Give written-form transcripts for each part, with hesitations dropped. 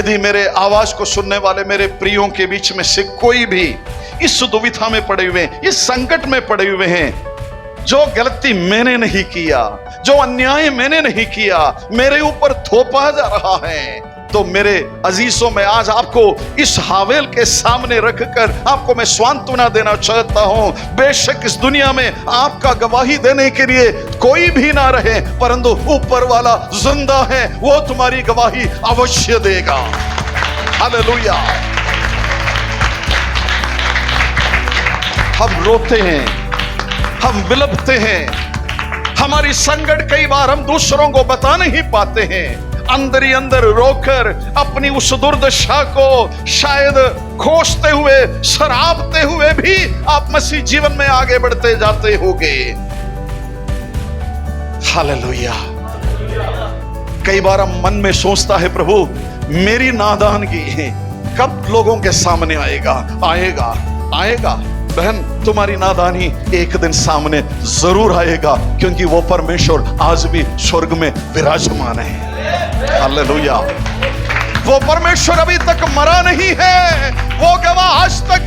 यदि मेरे आवाज को सुनने वाले मेरे प्रियों के बीच में से कोई भी इस दुविधा में पड़े हुए हैं, इस संकट में पड़े हुए हैं, जो गलती मैंने नहीं किया, जो अन्याय मैंने नहीं किया, मेरे ऊपर थोपा जा रहा है, तो मेरे अजीजों में आज आपको इस हावेल के सामने रखकर आपको मैं सांत्वना देना चाहता हूं। बेशक इस दुनिया में आपका गवाही देने के लिए कोई भी ना रहे, परंतु ऊपर वाला जिंदा है, वो तुम्हारी गवाही अवश्य देगा। हालेलुया। हम रोते हैं, हम विलपते हैं, हमारी संकट कई बार हम दूसरों को बता नहीं पाते हैं, अंदर ही अंदर रोकर अपनी उस दुर्दशा को शायद खोजते हुए, शराबते हुए भी आप मसीह जीवन में आगे बढ़ते जाते होंगे। हालेलुया। कई बार हम मन में सोचता है, प्रभु मेरी नादानगी कब लोगों के सामने आएगा? आएगा, आएगा। बहन, तुम्हारी नादानी एक दिन सामने जरूर आएगा, क्योंकि वो परमेश्वर आज भी स्वर्ग में विराजमान है। हालेलुया। वो परमेश्वर अभी तक मरा नहीं है, वो गवाह आज तक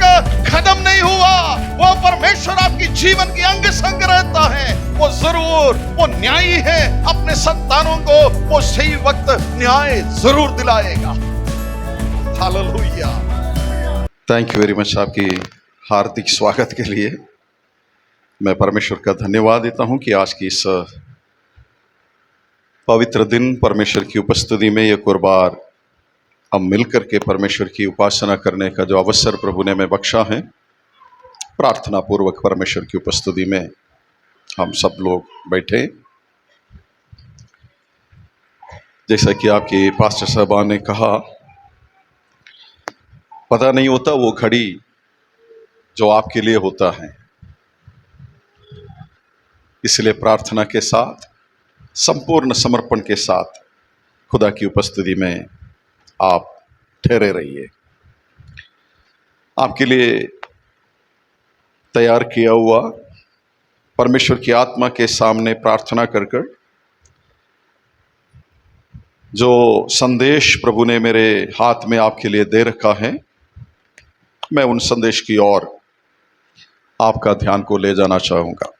खत्म नहीं हुआ। वो परमेश्वर आपकी जीवन की अंग संग रहता है, वो जरूर वो न्यायी है, अपने संतानों को वो सही वक्त न्याय जरूर दिलाएगा। Hallelujah. Thank you very much आपकी हार्दिक स्वागत के लिए। मैं परमेश्वर का धन्यवाद देता हूं कि आज की इस पवित्र दिन परमेश्वर की उपस्थिति में एक और बार हम मिलकर के परमेश्वर की उपासना करने का जो अवसर प्रभु ने हमें बख्शा है। प्रार्थना पूर्वक परमेश्वर की उपस्थिति में हम सब लोग बैठे। जैसा कि आपके पास्टर साहबान ने कहा, पता नहीं होता वो घड़ी जो आपके लिए होता है, इसलिए प्रार्थना के साथ, संपूर्ण समर्पण के साथ खुदा की उपस्थिति में आप ठहरे रहिए। आपके लिए तैयार किया हुआ परमेश्वर की आत्मा के सामने प्रार्थना कर कर जो संदेश प्रभु ने मेरे हाथ में आपके लिए दे रखा है, मैं उन संदेश की ओर आपका ध्यान को ले जाना चाहूंगा।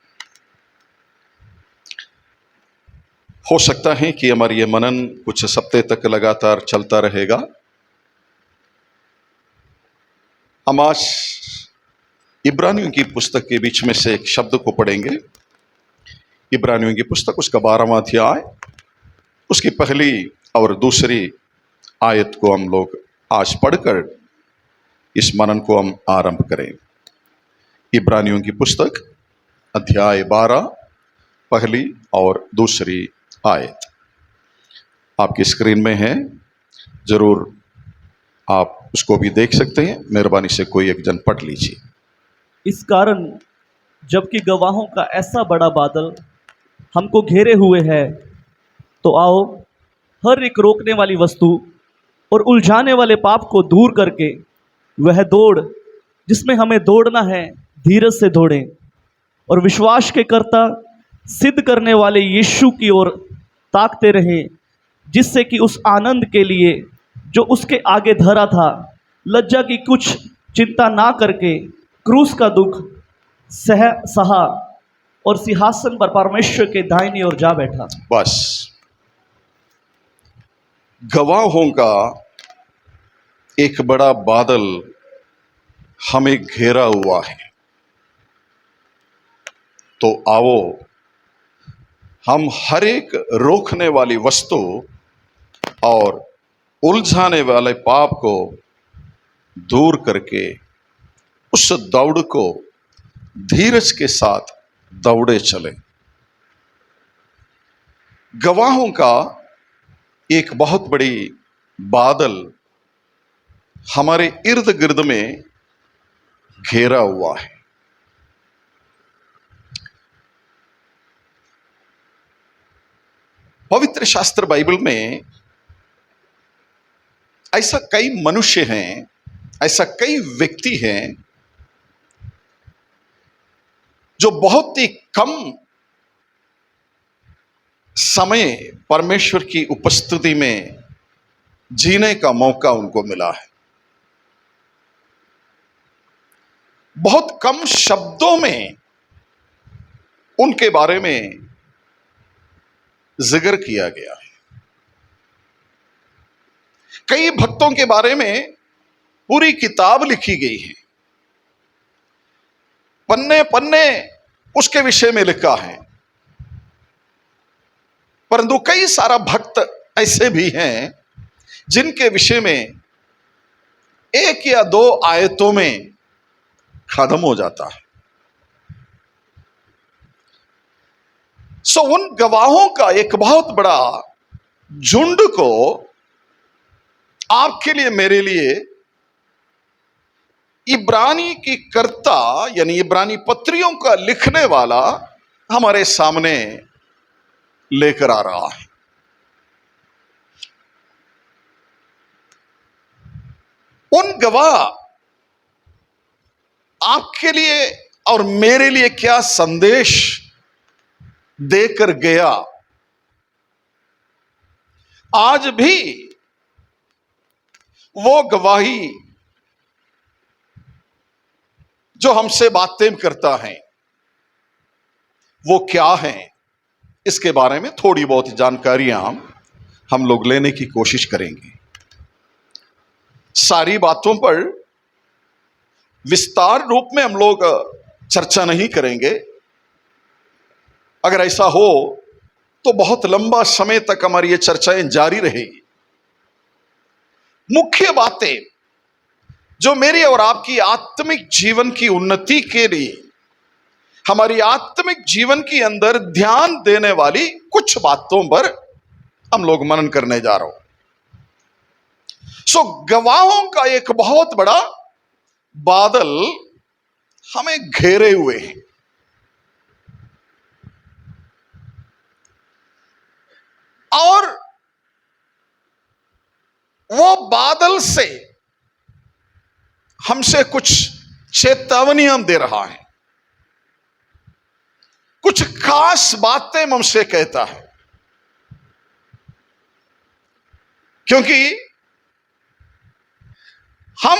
हो सकता है कि हमारी ये मनन कुछ हफ्ते तक लगातार चलता रहेगा। हम आज इब्रानियों की पुस्तक के बीच में से एक शब्द को पढ़ेंगे। इब्रानियों की पुस्तक उसका 12वां अध्याय, उसकी पहली और दूसरी आयत को हम लोग आज पढ़कर इस मनन को हम आरंभ करें। इब्रानियों की पुस्तक अध्याय 12, पहली और दूसरी आयत आपकी स्क्रीन में है, जरूर आप उसको भी देख सकते हैं। मेहरबानी से कोई एक जन पढ़ लीजिए। इस कारण जबकि गवाहों का ऐसा बड़ा बादल हमको घेरे हुए है, तो आओ हर एक रोकने वाली वस्तु और उलझाने वाले पाप को दूर करके वह दौड़ जिसमें हमें दौड़ना है धीरज से दौड़ें, और विश्वास के कर्ता सिद्ध करने वाले यीशु की ओर ताकते रहें, जिससे कि उस आनंद के लिए जो उसके आगे धरा था, लज्जा की कुछ चिंता ना करके क्रूस का दुख सहा और सिंहासन पर परमेश्वर के दाहिनी ओर जा बैठा। बस गवाहों का एक बड़ा बादल हमें घेरा हुआ है, तो आओ हम हर एक रोकने वाली वस्तु और उलझाने वाले पाप को दूर करके उस दौड़ को धीरज के साथ दौड़े चले। गवाहों का एक बहुत बड़ी बादल हमारे इर्द गिर्द में घेरा हुआ है। पवित्र शास्त्र बाइबल में ऐसा कई मनुष्य हैं, ऐसा कई व्यक्ति हैं जो बहुत ही कम समय परमेश्वर की उपस्थिति में जीने का मौका उनको मिला है। बहुत कम शब्दों में उनके बारे में जिक्र किया गया है। कई भक्तों के बारे में पूरी किताब लिखी गई है, पन्ने पन्ने उसके विषय में लिखा है। परंतु कई सारा भक्त ऐसे भी हैं जिनके विषय में एक या दो आयतों में खत्म हो जाता है। सो उन गवाहों का एक बहुत बड़ा झुंड को आपके लिए, मेरे लिए इब्रानी की कर्ता यानी इब्रानी पत्रियों का लिखने वाला हमारे सामने लेकर आ रहा है। उन गवाह आपके लिए और मेरे लिए क्या संदेश देकर गया, आज भी वो गवाही जो हमसे बातें करता है वो क्या है, इसके बारे में थोड़ी बहुत जानकारियां हम लोग लेने की कोशिश करेंगे। सारी बातों पर विस्तार रूप में हम लोग चर्चा नहीं करेंगे। अगर ऐसा हो तो बहुत लंबा समय तक हमारी ये चर्चाएं जारी रहेगी। मुख्य बातें जो मेरी और आपकी आत्मिक जीवन की उन्नति के लिए, हमारी आत्मिक जीवन के अंदर ध्यान देने वाली कुछ बातों पर हम लोग मनन करने जा रहे हो। सो गवाहों का एक बहुत बड़ा बादल हमें घेरे हुए हैं। और वो बादल से हमसे कुछ चेतावनियां दे रहा है, कुछ खास बातें हमसे कहता है। क्योंकि हम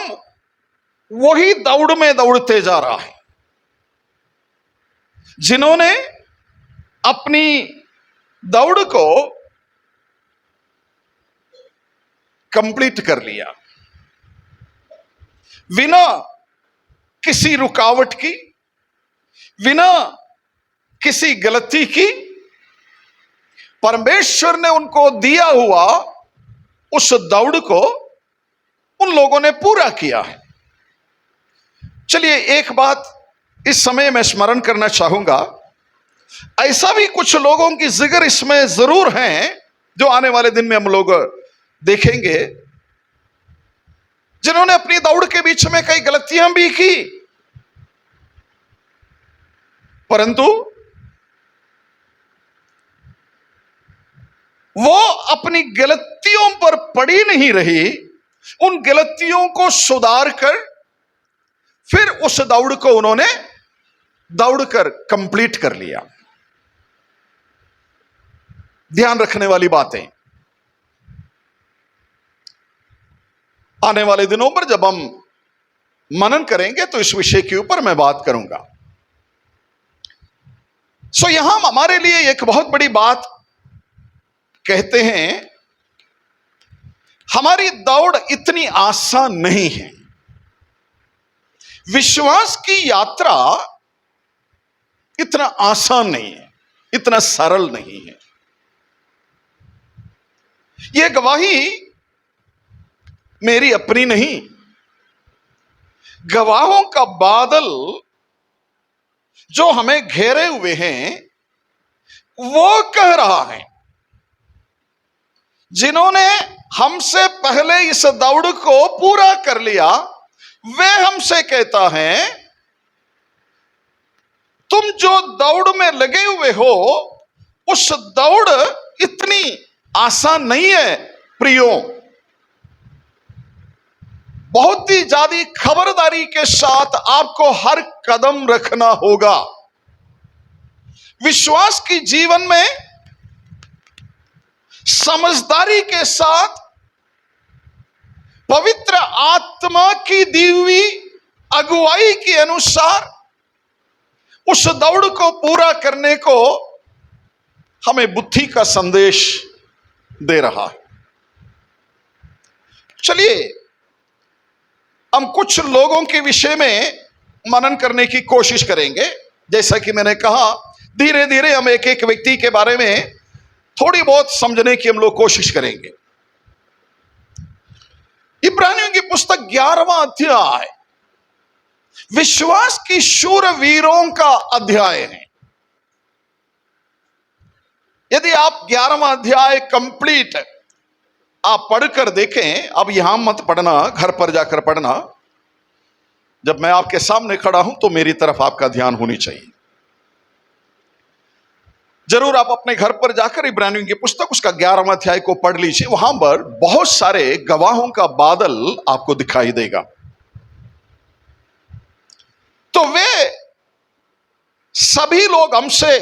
वही दौड़ में दौड़ते जा रहा है जिन्होंने अपनी दौड़ को कंप्लीट कर लिया, बिना किसी रुकावट की, बिना किसी गलती की। परमेश्वर ने उनको दिया हुआ उस दौड़ को उन लोगों ने पूरा किया है। चलिए एक बात इस समय मैं स्मरण करना चाहूंगा, ऐसा भी कुछ लोगों की जिक्र इसमें जरूर है जो आने वाले दिन में हम लोग देखेंगे, जिन्होंने अपनी दौड़ के बीच में कई गलतियां भी की, परंतु वो अपनी गलतियों पर पड़ी नहीं रही, उन गलतियों को सुधार कर फिर उस दौड़ को उन्होंने दौड़कर कंप्लीट कर लिया। ध्यान रखने वाली बातें आने वाले दिनों पर जब हम मनन करेंगे तो इस विषय के ऊपर मैं बात करूंगा। सो यहां हमारे लिए एक बहुत बड़ी बात कहते हैं, हमारी दौड़ इतनी आसान नहीं है। विश्वास की यात्रा इतना आसान नहीं है, इतना सरल नहीं है। यह गवाही मेरी अपनी नहीं, गवाहों का बादल जो हमें घेरे हुए हैं वो कह रहा है, जिन्होंने हमसे पहले इस दौड़ को पूरा कर लिया वे हमसे कहता है, तुम जो दौड़ में लगे हुए हो उस दौड़ इतनी आसान नहीं है प्रियो। बहुत ही ज्यादा खबरदारी के साथ आपको हर कदम रखना होगा। विश्वास की जीवन में समझदारी के साथ पवित्र आत्मा की दी हुई अगुवाई के अनुसार उस दौड़ को पूरा करने को हमें बुद्धि का संदेश दे रहा है। चलिए हम कुछ लोगों के विषय में मनन करने की कोशिश करेंगे। जैसा कि मैंने कहा, धीरे धीरे हम एक एक व्यक्ति के बारे में थोड़ी बहुत समझने की हम लोग कोशिश करेंगे। इब्रानियों की पुस्तक 11वां अध्याय विश्वास की शूरवीरों का अध्याय है। यदि आप 11वां अध्याय कंप्लीट आप पढ़कर देखें, अब यहां मत पढ़ना, घर पर जाकर पढ़ना। जब मैं आपके सामने खड़ा हूं तो मेरी तरफ आपका ध्यान होनी चाहिए। जरूर आप अपने घर पर जाकर इब्रानियों की पुस्तक उसका 11वां अध्याय को पढ़ लीजिए। वहां पर बहुत सारे गवाहों का बादल आपको दिखाई देगा। तो वे सभी लोग हमसे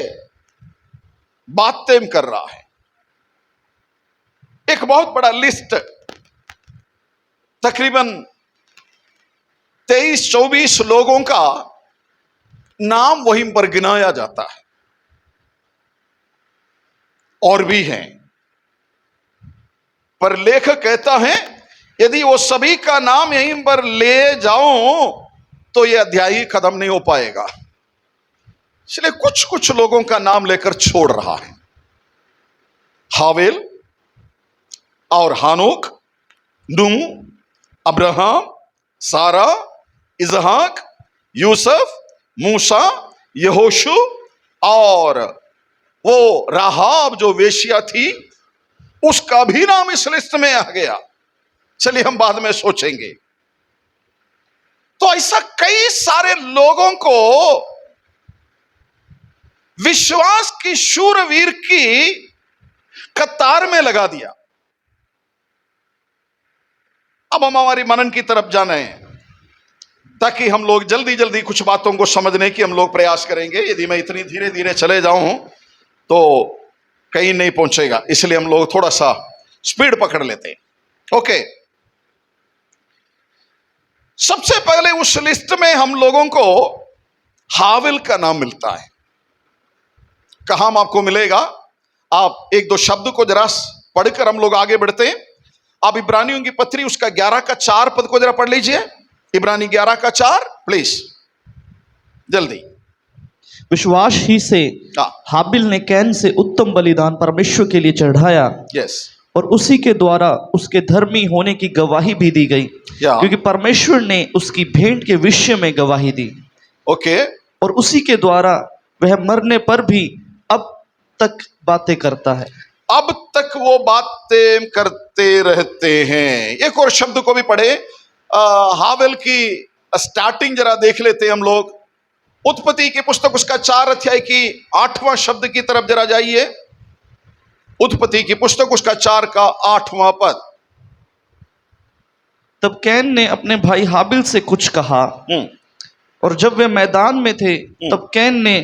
बातें कर रहा है। एक बहुत बड़ा लिस्ट, तकरीबन 23-24 लोगों का नाम वहीं पर गिनाया जाता है। और भी हैं, पर लेखक कहता है यदि वो सभी का नाम यहीं पर ले जाऊं तो यह अध्याय ही खत्म नहीं हो पाएगा। इसलिए कुछ कुछ लोगों का नाम लेकर छोड़ रहा है। हावेल और हानोक, नूह, अब्राहम, सारा, इसहाक, यूसुफ, मूसा, यहोशू और वो राहाब जो वेश्या थी, उसका भी नाम इस लिस्ट में आ गया। चलिए हम बाद में सोचेंगे। तो ऐसा कई सारे लोगों को विश्वास की शूरवीर की कतार में लगा दिया। अब हम हमारी मनन की तरफ जाना है, ताकि हम लोग जल्दी जल्दी कुछ बातों को समझने की हम लोग प्रयास करेंगे। यदि मैं इतनी धीरे धीरे चले जाऊं तो कहीं नहीं पहुंचेगा, इसलिए हम लोग थोड़ा सा स्पीड पकड़ लेते हैं। ओके, सबसे पहले उस लिस्ट में हम लोगों को हाविल का नाम मिलता है। कहां आपको मिलेगा? आप एक दो शब्द को जरा पढ़कर हम लोग आगे बढ़ते हैं। आप इब्रानियों की पत्री उसका 11 का 4 पद को जरा पढ़ लीजिए। इब्रानी 11 का 4 प्लीज, जल्दी। विश्वास ही से हाबिल ने कैन से उत्तम बलिदान परमेश्वर के लिए चढ़ाया। यस। और उसी के द्वारा उसके धर्मी होने की गवाही भी दी गई, क्योंकि परमेश्वर ने उसकी भेंट के विषय में गवाही दी। ओके। और उसी के द्वारा वह मरने पर भी अब तक बातें करता है। अब तक वो बातें करते रहते हैं। एक और शब्द को भी पढ़े। हावेल की स्टार्टिंग जरा देख लेते हैं हम लोग। उत्पत्ति की पुस्तक उसका 4 अध्याय की 8वां शब्द की तरफ जरा जाइए। उत्पत्ति की पुस्तक उसका 4 का 8वां पद। तब कैन ने अपने भाई हाबिल से कुछ कहा, और जब वे मैदान में थे तब कैन ने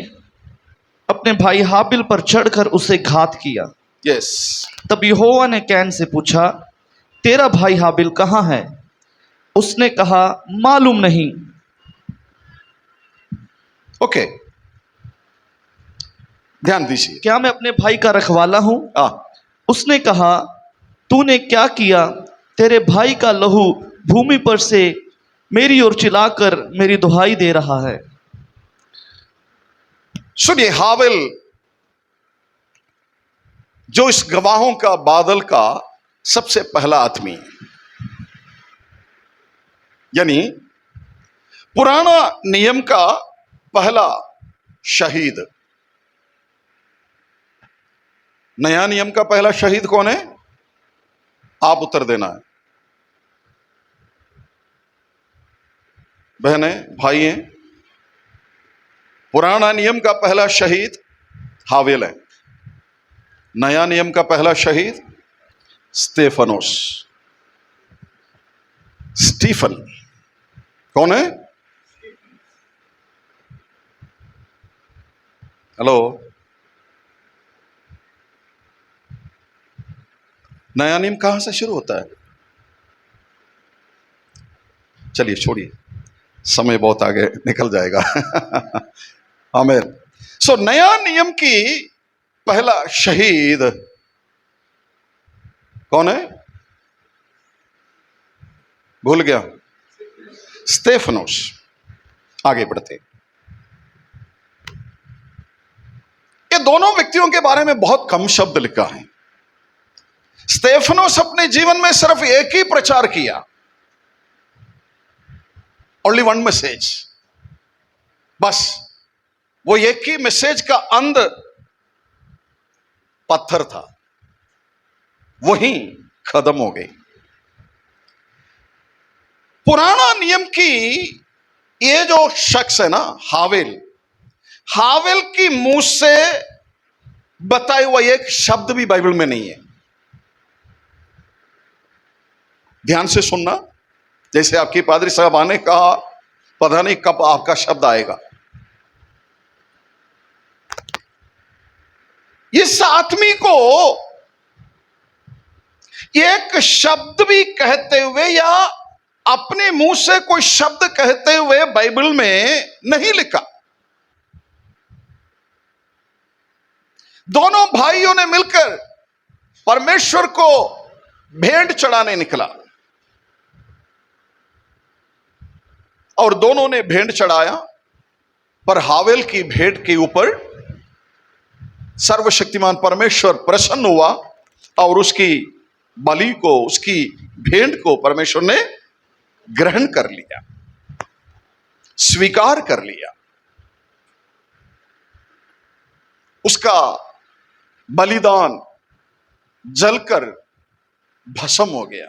अपने भाई हाबिल पर चढ़कर उसे घात किया। यस। तब यहोवा ने कैन से पूछा, तेरा भाई हाबिल कहाँ है? उसने कहा, मालूम नहीं। ओके, ध्यान दीजिए। क्या मैं अपने भाई का रखवाला हूं? उसने कहा, तूने क्या किया? तेरे भाई का लहू भूमि पर से मेरी ओर चिल्लाकर मेरी दुहाई दे रहा है। सुनिए, हाबिल जो इस गवाहों का बादल का सबसे पहला आदमी है, यानी पुराना नियम का पहला शहीद। नया नियम का पहला शहीद कौन है? आप उत्तर देना है। बहनें, भाई हैं, पुराना नियम का पहला शहीद हावेल है। नया नियम का पहला शहीद स्तेफनोस, स्टीफन। कौन है? हेलो, नया नियम कहां से शुरू होता है? चलिए छोड़िए, समय बहुत आगे निकल जाएगा। आमीन। सो नया नियम की पहला शहीद कौन है? भूल गया। स्तेफनोस। आगे बढ़ते। ये दोनों व्यक्तियों के बारे में बहुत कम शब्द लिखा है। स्तेफनोस अपने जीवन में सिर्फ एक ही प्रचार किया, ओनली वन मैसेज, बस। वो एक ही मैसेज का अंत पत्थर था, वहीं खत्म हो गई। पुराना नियम की ये जो शख्स है ना, हावेल की मुंह से बताया हुआ एक शब्द भी बाइबल में नहीं है। ध्यान से सुनना। जैसे आपकी पादरी साहब आने कहा, पता नहीं कब आपका शब्द आएगा। इस आदमी को एक शब्द भी कहते हुए या अपने मुंह से कोई शब्द कहते हुए बाइबल में नहीं लिखा। दोनों भाइयों ने मिलकर परमेश्वर को भेंट चढ़ाने निकला और दोनों ने भेंट चढ़ाया, पर हावेल की भेंट के ऊपर सर्वशक्तिमान परमेश्वर प्रसन्न हुआ और उसकी बलि को, उसकी भेंट को परमेश्वर ने ग्रहण कर लिया, स्वीकार कर लिया। उसका बलिदान जलकर भस्म हो गया।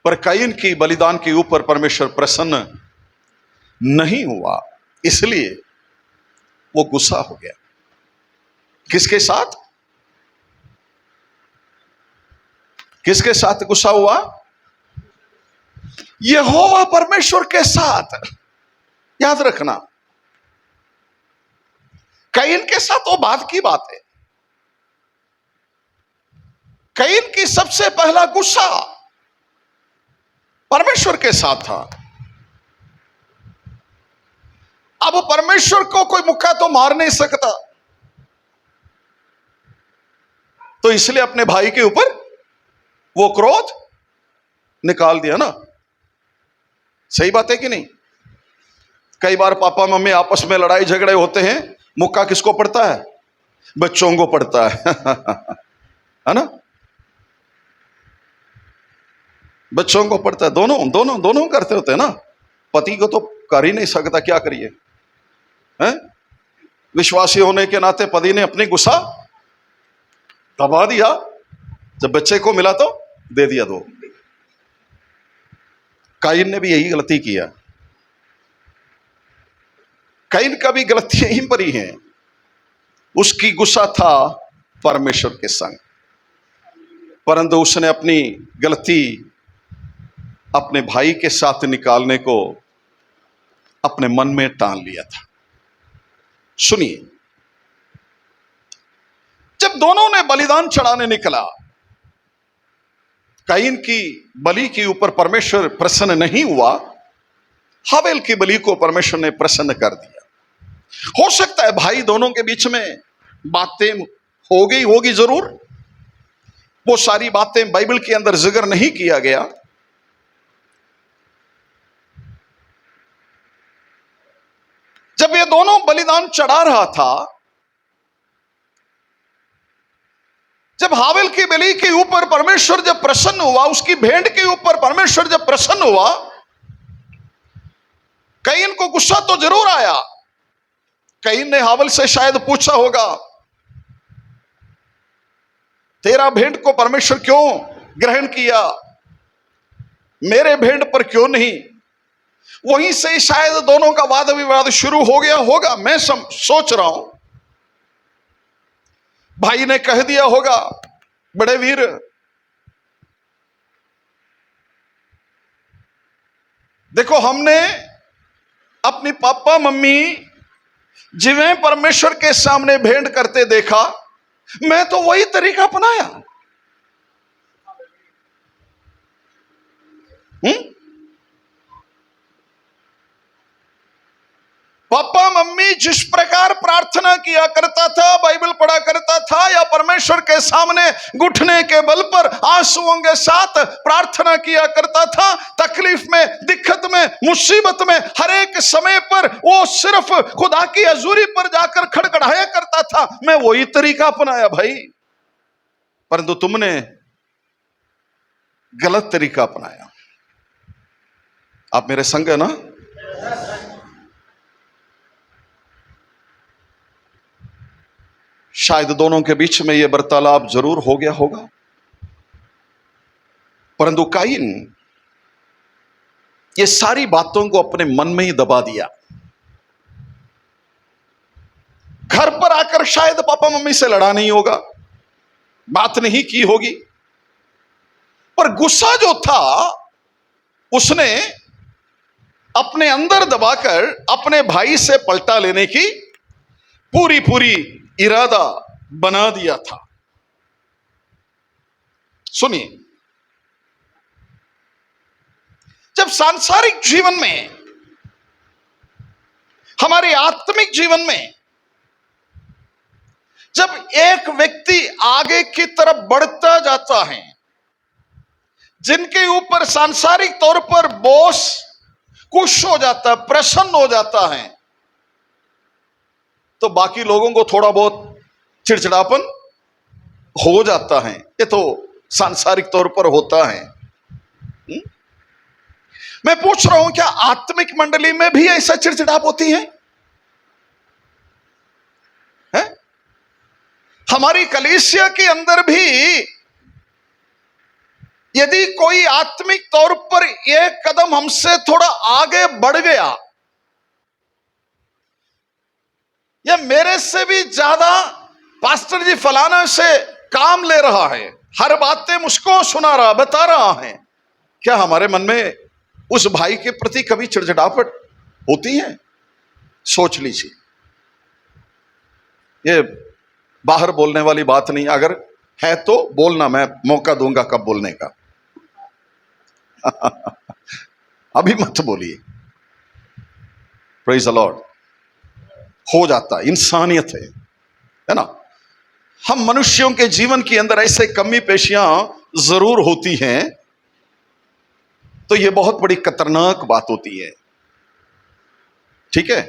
पर कैन की बलिदान के ऊपर परमेश्वर प्रसन्न नहीं हुआ, इसलिए वो गुस्सा हो गया। किसके साथ? किसके साथ गुस्सा हुआ? यहोवा परमेश्वर के साथ। याद रखना, कैन के साथ वो बात की बात है। कैन की सबसे पहला गुस्सा परमेश्वर के साथ था। अब वो परमेश्वर को कोई मुक्का तो मार नहीं सकता, तो इसलिए अपने भाई के ऊपर वो क्रोध निकाल दिया ना। सही बात है कि नहीं? कई बार पापा मम्मी आपस में लड़ाई झगड़े होते हैं, मुक्का किसको पड़ता है? बच्चों को पड़ता है ना? बच्चों को पड़ता है। दोनों करते होते हैं ना। पति को तो कर ही नहीं सकता, क्या करिए हैं? विश्वासी होने के नाते पति ने अपनी गुस्सा दबा दिया, जब बच्चे को मिला तो दे दिया दो। काइन ने भी यही गलती किया। काइन का भी गलती यहीं पर ही है। उसकी गुस्सा था परमेश्वर के संग, परंतु उसने अपनी गलती अपने भाई के साथ निकालने को अपने मन में टाल लिया था। सुनिए, जब दोनों ने बलिदान चढ़ाने निकला, काइन की बलि के ऊपर परमेश्वर प्रसन्न नहीं हुआ, हावेल की बलि को परमेश्वर ने प्रसन्न कर दिया। हो सकता है भाई दोनों के बीच में बातें हो गई होगी, जरूर। वो सारी बातें बाइबल के अंदर जिक्र नहीं किया गया। जब ये दोनों बलिदान चढ़ा रहा था, जब हावेल की बलि के ऊपर परमेश्वर जब प्रसन्न हुआ, उसकी भेंट के ऊपर परमेश्वर जब प्रसन्न हुआ, कैन को गुस्सा तो जरूर आया। कैन ने हावेल से शायद पूछा होगा, तेरा भेंट को परमेश्वर क्यों ग्रहण किया, मेरे भेंट पर क्यों नहीं? वहीं से शायद दोनों का वाद विवाद शुरू हो गया होगा। मैं सोच रहा हूं भाई ने कह दिया होगा, बड़े वीर, देखो हमने अपनी पापा मम्मी जिवें परमेश्वर के सामने भेंट करते देखा, मैं तो वही तरीका अपनाया। पापा मम्मी जिस प्रकार प्रार्थना किया करता था, बाइबल पढ़ा करता था, या परमेश्वर के सामने घुटने के बल पर आंसुओं के साथ प्रार्थना किया करता था, तकलीफ में, दिक्कत में, मुसीबत में, हर एक समय पर वो सिर्फ खुदा की हजूरी पर जाकर खड़खड़ाया करता था, मैं वही तरीका अपनाया भाई। परंतु तुमने गलत तरीका अपनाया। आप मेरे संग है ना? शायद दोनों के बीच में यह वार्तालाप जरूर हो गया होगा, परंतु काइन ये सारी बातों को अपने मन में ही दबा दिया। घर पर आकर शायद पापा मम्मी से लड़ा नहीं होगा, बात नहीं की होगी, पर गुस्सा जो था उसने अपने अंदर दबाकर अपने भाई से पलटा लेने की पूरी इरादा बना दिया था। सुनिए, जब सांसारिक जीवन में, हमारे आत्मिक जीवन में जब एक व्यक्ति आगे की तरफ बढ़ता जाता है, जिनके ऊपर सांसारिक तौर पर बोझ खुश हो जाता है, प्रसन्न हो जाता है, तो बाकी लोगों को थोड़ा बहुत चिड़चिड़ापन हो जाता है। ये तो सांसारिक तौर पर होता है। मैं पूछ रहा हूं, क्या आत्मिक मंडली में भी ऐसा चिड़चिड़ाप होती है? हमारी कलीसिया के अंदर भी यदि कोई आत्मिक तौर पर एक कदम हमसे थोड़ा आगे बढ़ गया, या मेरे से भी ज्यादा पास्टर जी फलाना से काम ले रहा है, हर बातें मुझको सुना रहा, बता रहा है, क्या हमारे मन में उस भाई के प्रति कभी चिड़चिड़ाहट होती है? सोच लीजिए। ये बाहर बोलने वाली बात नहीं, अगर है तो बोलना, मैं मौका दूंगा कब बोलने का। अभी मत बोलिए। Praise the Lord. हो जाता, इंसानियत है ना? हम मनुष्यों के जीवन के अंदर ऐसे कमी पेशियां जरूर होती हैं, तो यह बहुत बड़ी खतरनाक बात होती है। ठीक है?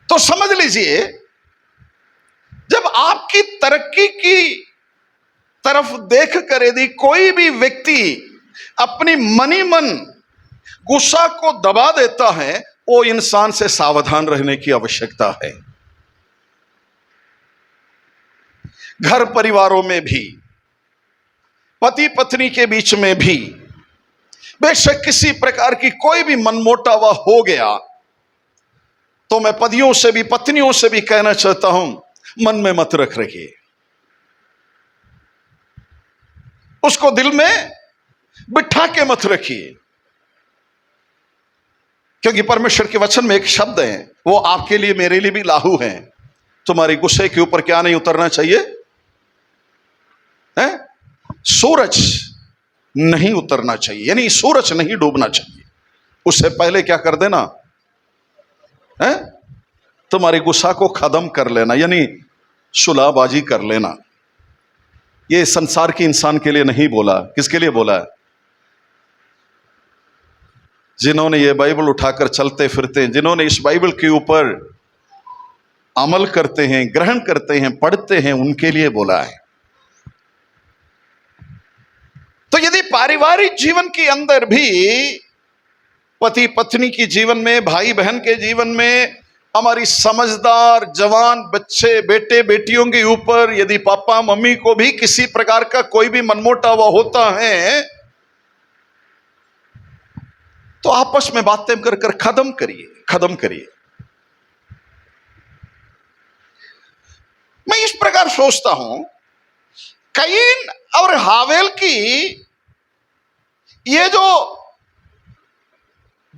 तो समझ लीजिए, जब आपकी तरक्की की तरफ देख कर यदि कोई भी व्यक्ति अपनी मनी मन गुस्सा को दबा देता है, वो इंसान से सावधान रहने की आवश्यकता है। घर परिवारों में भी, पति पत्नी के बीच में भी बेशक किसी प्रकार की कोई भी मनमुटाव हो गया, तो मैं पतियों से भी पत्नियों से भी कहना चाहता हूं, मन में मत रख रखिए, उसको दिल में बिठा के मत रखिए, क्योंकि परमेश्वर के वचन में एक शब्द है, वो आपके लिए मेरे लिए भी लागू है। तुम्हारे गुस्से के ऊपर क्या नहीं उतरना चाहिए? सूरज नहीं उतरना चाहिए, यानी सूरज नहीं डूबना चाहिए। उससे पहले क्या कर देना? तुम्हारे गुस्सा को खत्म कर लेना, यानी सुलहबाजी कर लेना। ये संसार के इंसान के लिए नहीं बोला, किसके लिए बोला है? जिन्होंने ये बाइबल उठाकर चलते फिरते हैं, जिन्होंने इस बाइबल के ऊपर अमल करते हैं, ग्रहण करते हैं, पढ़ते हैं, उनके लिए बोला है। तो यदि पारिवारिक जीवन के अंदर भी, पति पत्नी की जीवन में, भाई बहन के जीवन में, हमारी समझदार जवान बच्चे बेटे बेटियों के ऊपर यदि पापा मम्मी को भी किसी प्रकार का कोई भी मनमुटाव होता है, तो आपस में बातें कर कर खत्म करिए। मैं इस प्रकार सोचता हूं, कैन और हावेल की ये जो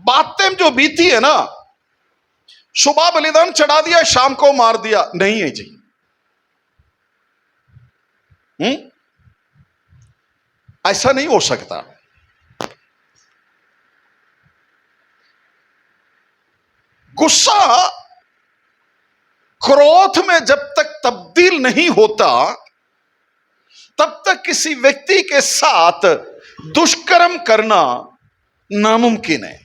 बातें जो बीती है ना, सुबह बलिदान चढ़ा दिया, शाम को मार दिया, नहीं है जी। ऐसा नहीं हो सकता। गुस्सा क्रोध में जब तक तब्दील नहीं होता तब तक किसी व्यक्ति के साथ दुष्कर्म करना नामुमकिन है।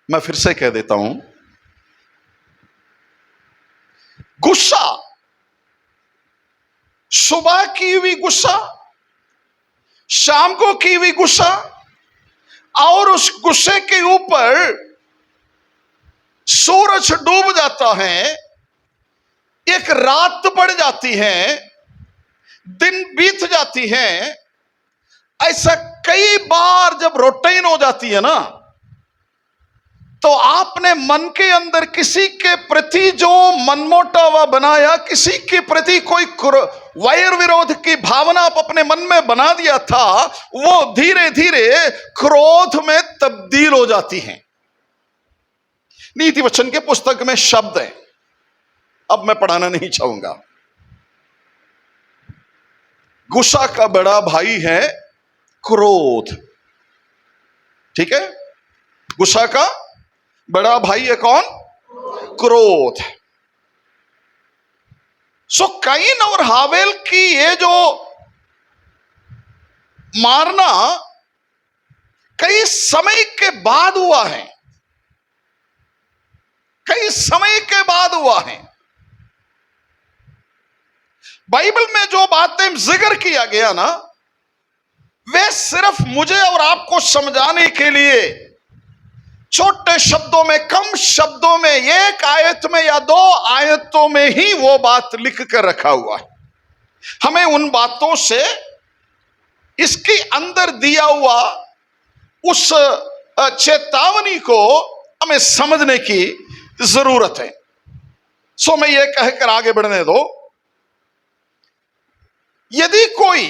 मैं फिर से कह देता हूं, गुस्सा, सुबह की हुई गुस्सा, शाम को की हुई गुस्सा, और उस गुस्से के ऊपर सूरज डूब जाता है, एक रात बढ़ जाती है, दिन बीत जाती है, ऐसा कई बार जब रूटीन हो जाती है ना, तो आपने मन के अंदर किसी के प्रति जो मनमुटाव बनाया, किसी के प्रति कोई वैर विरोध की भावना आप अपने मन में बना दिया था, वो धीरे धीरे क्रोध में तब्दील हो जाती है। नीति वचन के पुस्तक में शब्द है, अब मैं पढ़ाना नहीं चाहूंगा। गुस्सा का बड़ा भाई है क्रोध, ठीक है? गुस्सा का बड़ा भाई है कौन? क्रोध। सो कैन और हावेल की ये जो मारना कई समय के बाद हुआ है, कई समय के बाद हुआ है। बाइबल में जो बातें जिक्र किया गया ना, वे सिर्फ मुझे और आपको समझाने के लिए छोटे शब्दों में, कम शब्दों में, एक आयत में या दो आयतों में ही वो बात लिख कर रखा हुआ है। हमें उन बातों से इसके अंदर दिया हुआ उस चेतावनी को हमें समझने की जरूरत है। सो मैं ये कहकर आगे बढ़ने दो, यदि कोई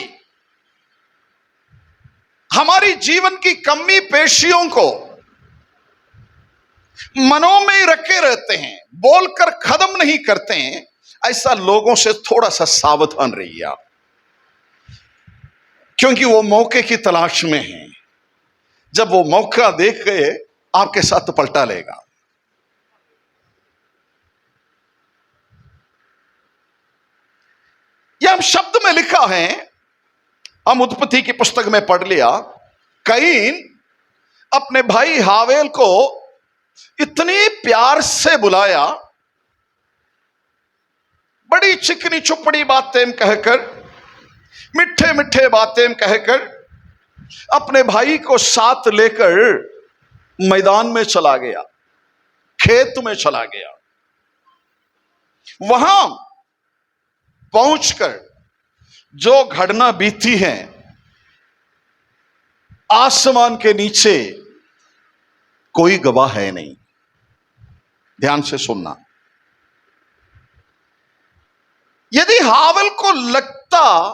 हमारी जीवन की कमी पेशियों को मनों में ही रखे रहते हैं, बोलकर खत्म नहीं करते हैं, ऐसा लोगों से थोड़ा सा सावधान रहिए आप, क्योंकि वो मौके की तलाश में हैं। जब वो मौका देख गए आपके साथ तो पलटा लेगा। यह हम शब्द में लिखा है, हम उत्पत्ति की पुस्तक में पढ़ लिया, कैन अपने भाई हावेल को इतनी प्यार से बुलाया, बड़ी चिकनी चुपड़ी बातें कहकर, मिठे मिठे बातें कहकर अपने भाई को साथ लेकर मैदान में चला गया, खेत में चला गया। वहां पहुंचकर जो घटना बीती है, आसमान के नीचे कोई गवाह है नहीं। ध्यान से सुनना, यदि हावेल को लगता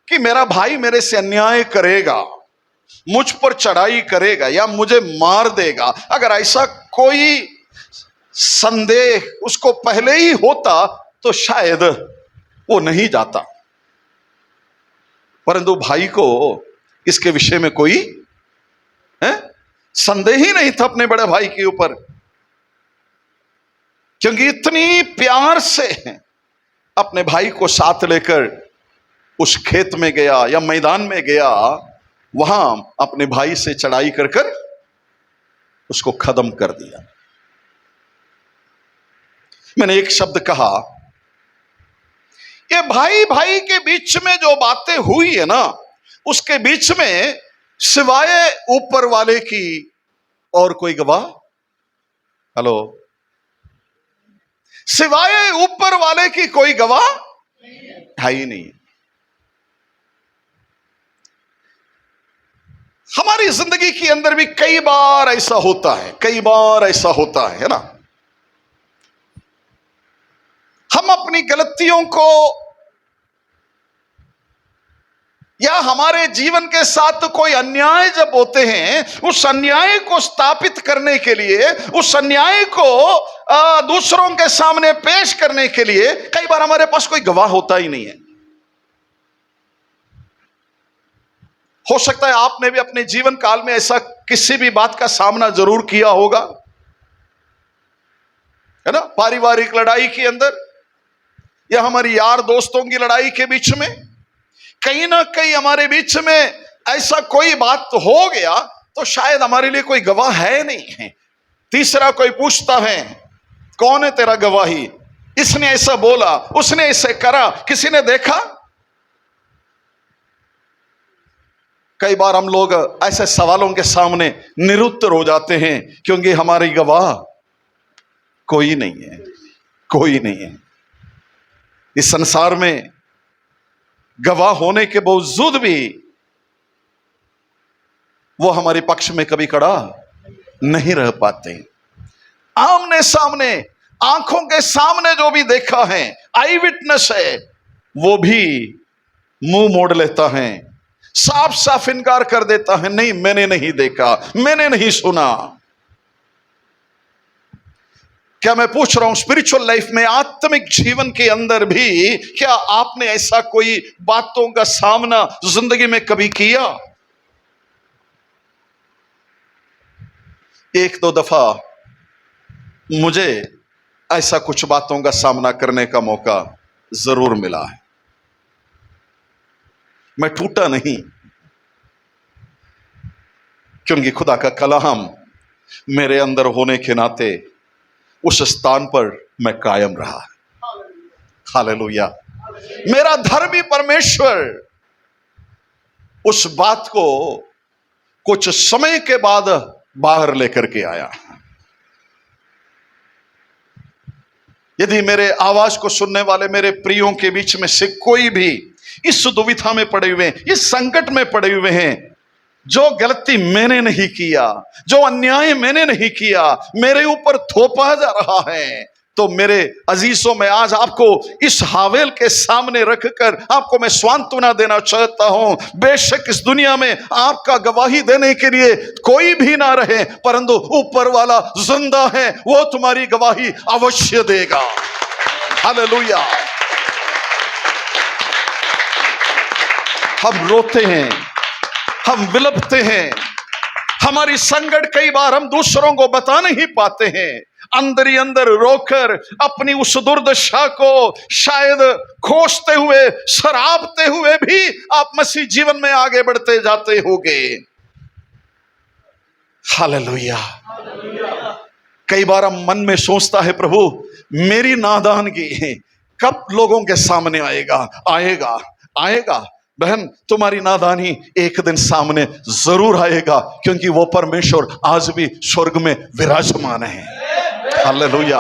कि मेरा भाई मेरे से अन्याय करेगा, मुझ पर चढ़ाई करेगा या मुझे मार देगा, अगर ऐसा कोई संदेह उसको पहले ही होता तो शायद वो नहीं जाता। परंतु भाई को इसके विषय में कोई संदेह ही नहीं था अपने बड़े भाई के ऊपर, क्योंकि इतनी प्यार से अपने भाई को साथ लेकर उस खेत में गया या मैदान में गया, वहां अपने भाई से चढ़ाई कर कर उसको खत्म कर दिया। मैंने एक शब्द कहा, ये भाई भाई के बीच में जो बातें हुई है ना, उसके बीच में सिवाय ऊपर वाले की और कोई गवाह? हेलो, सिवाय ऊपर वाले की कोई गवाह है ही नहीं। हमारी जिंदगी के अंदर भी कई बार ऐसा होता है, कई बार ऐसा होता है ना। हम अपनी गलतियों को या हमारे जीवन के साथ कोई अन्याय जब होते हैं, उस अन्याय को स्थापित करने के लिए, उस अन्याय को दूसरों के सामने पेश करने के लिए कई बार हमारे पास कोई गवाह होता ही नहीं है। हो सकता है आपने भी अपने जीवन काल में ऐसा किसी भी बात का सामना जरूर किया होगा, है ना, पारिवारिक लड़ाई के अंदर या हमारी यार दोस्तों की लड़ाई के बीच में, कहीं ना कहीं हमारे बीच में ऐसा कोई बात हो गया तो शायद हमारे लिए कोई गवाह है नहीं है। तीसरा कोई पूछता है कौन है तेरा गवाही, इसने ऐसा बोला, उसने ऐसे करा, किसी ने देखा? कई बार हम लोग ऐसे सवालों के सामने निरुत्तर हो जाते हैं क्योंकि हमारी गवाह कोई नहीं है, कोई नहीं है। इस संसार में गवाह होने के बावजूद भी वो हमारे पक्ष में कभी खड़ा नहीं रह पाते। आमने सामने, आंखों के सामने जो भी देखा है, आई विटनेस है, वो भी मुंह मोड़ लेता है, साफ साफ इनकार कर देता है, नहीं मैंने नहीं देखा, मैंने नहीं सुना। क्या मैं पूछ रहा हूं स्पिरिचुअल लाइफ में, आत्मिक जीवन के अंदर भी क्या आपने ऐसा कोई बातों का सामना जिंदगी में कभी किया? एक दो दफा मुझे ऐसा कुछ बातों का सामना करने का मौका जरूर मिला है। मैं टूटा नहीं क्योंकि खुदा का कलाम मेरे अंदर होने के नाते उस स्थान पर मैं कायम रहा। हालेलुया। मेरा धर्मी परमेश्वर उस बात को कुछ समय के बाद बाहर लेकर के आया। यदि मेरे आवाज को सुनने वाले मेरे प्रियों के बीच में से कोई भी इस दुविधा में पड़े हुए हैं, इस संकट में पड़े हुए हैं, जो गलती मैंने नहीं किया, जो अन्याय मैंने नहीं किया, मेरे ऊपर थोपा जा रहा है, तो मेरे अजीजों में आज आपको इस हावेल के सामने रखकर आपको मैं सांत्वना देना चाहता हूं। बेशक इस दुनिया में आपका गवाही देने के लिए कोई भी ना रहे, परंतु ऊपर वाला जिंदा है, वो तुम्हारी गवाही अवश्य देगा। हालेलुया। हम रोते हैं, हम विलपते हैं, हमारी संकट कई बार हम दूसरों को बता नहीं पाते हैं, अंदर ही अंदर रोकर अपनी उस दुर्दशा को शायद खोजते हुए, शराबते हुए भी आप मसीह जीवन में आगे बढ़ते जाते होंगे। हालेलुया। कई बार हम मन में सोचता है प्रभु मेरी नादानगी कब लोगों के सामने आएगा, आएगा, आएगा। बहन तुम्हारी नादानी एक दिन सामने जरूर आएगा क्योंकि वो परमेश्वर आज भी स्वर्ग में विराजमान है। हालेलुया।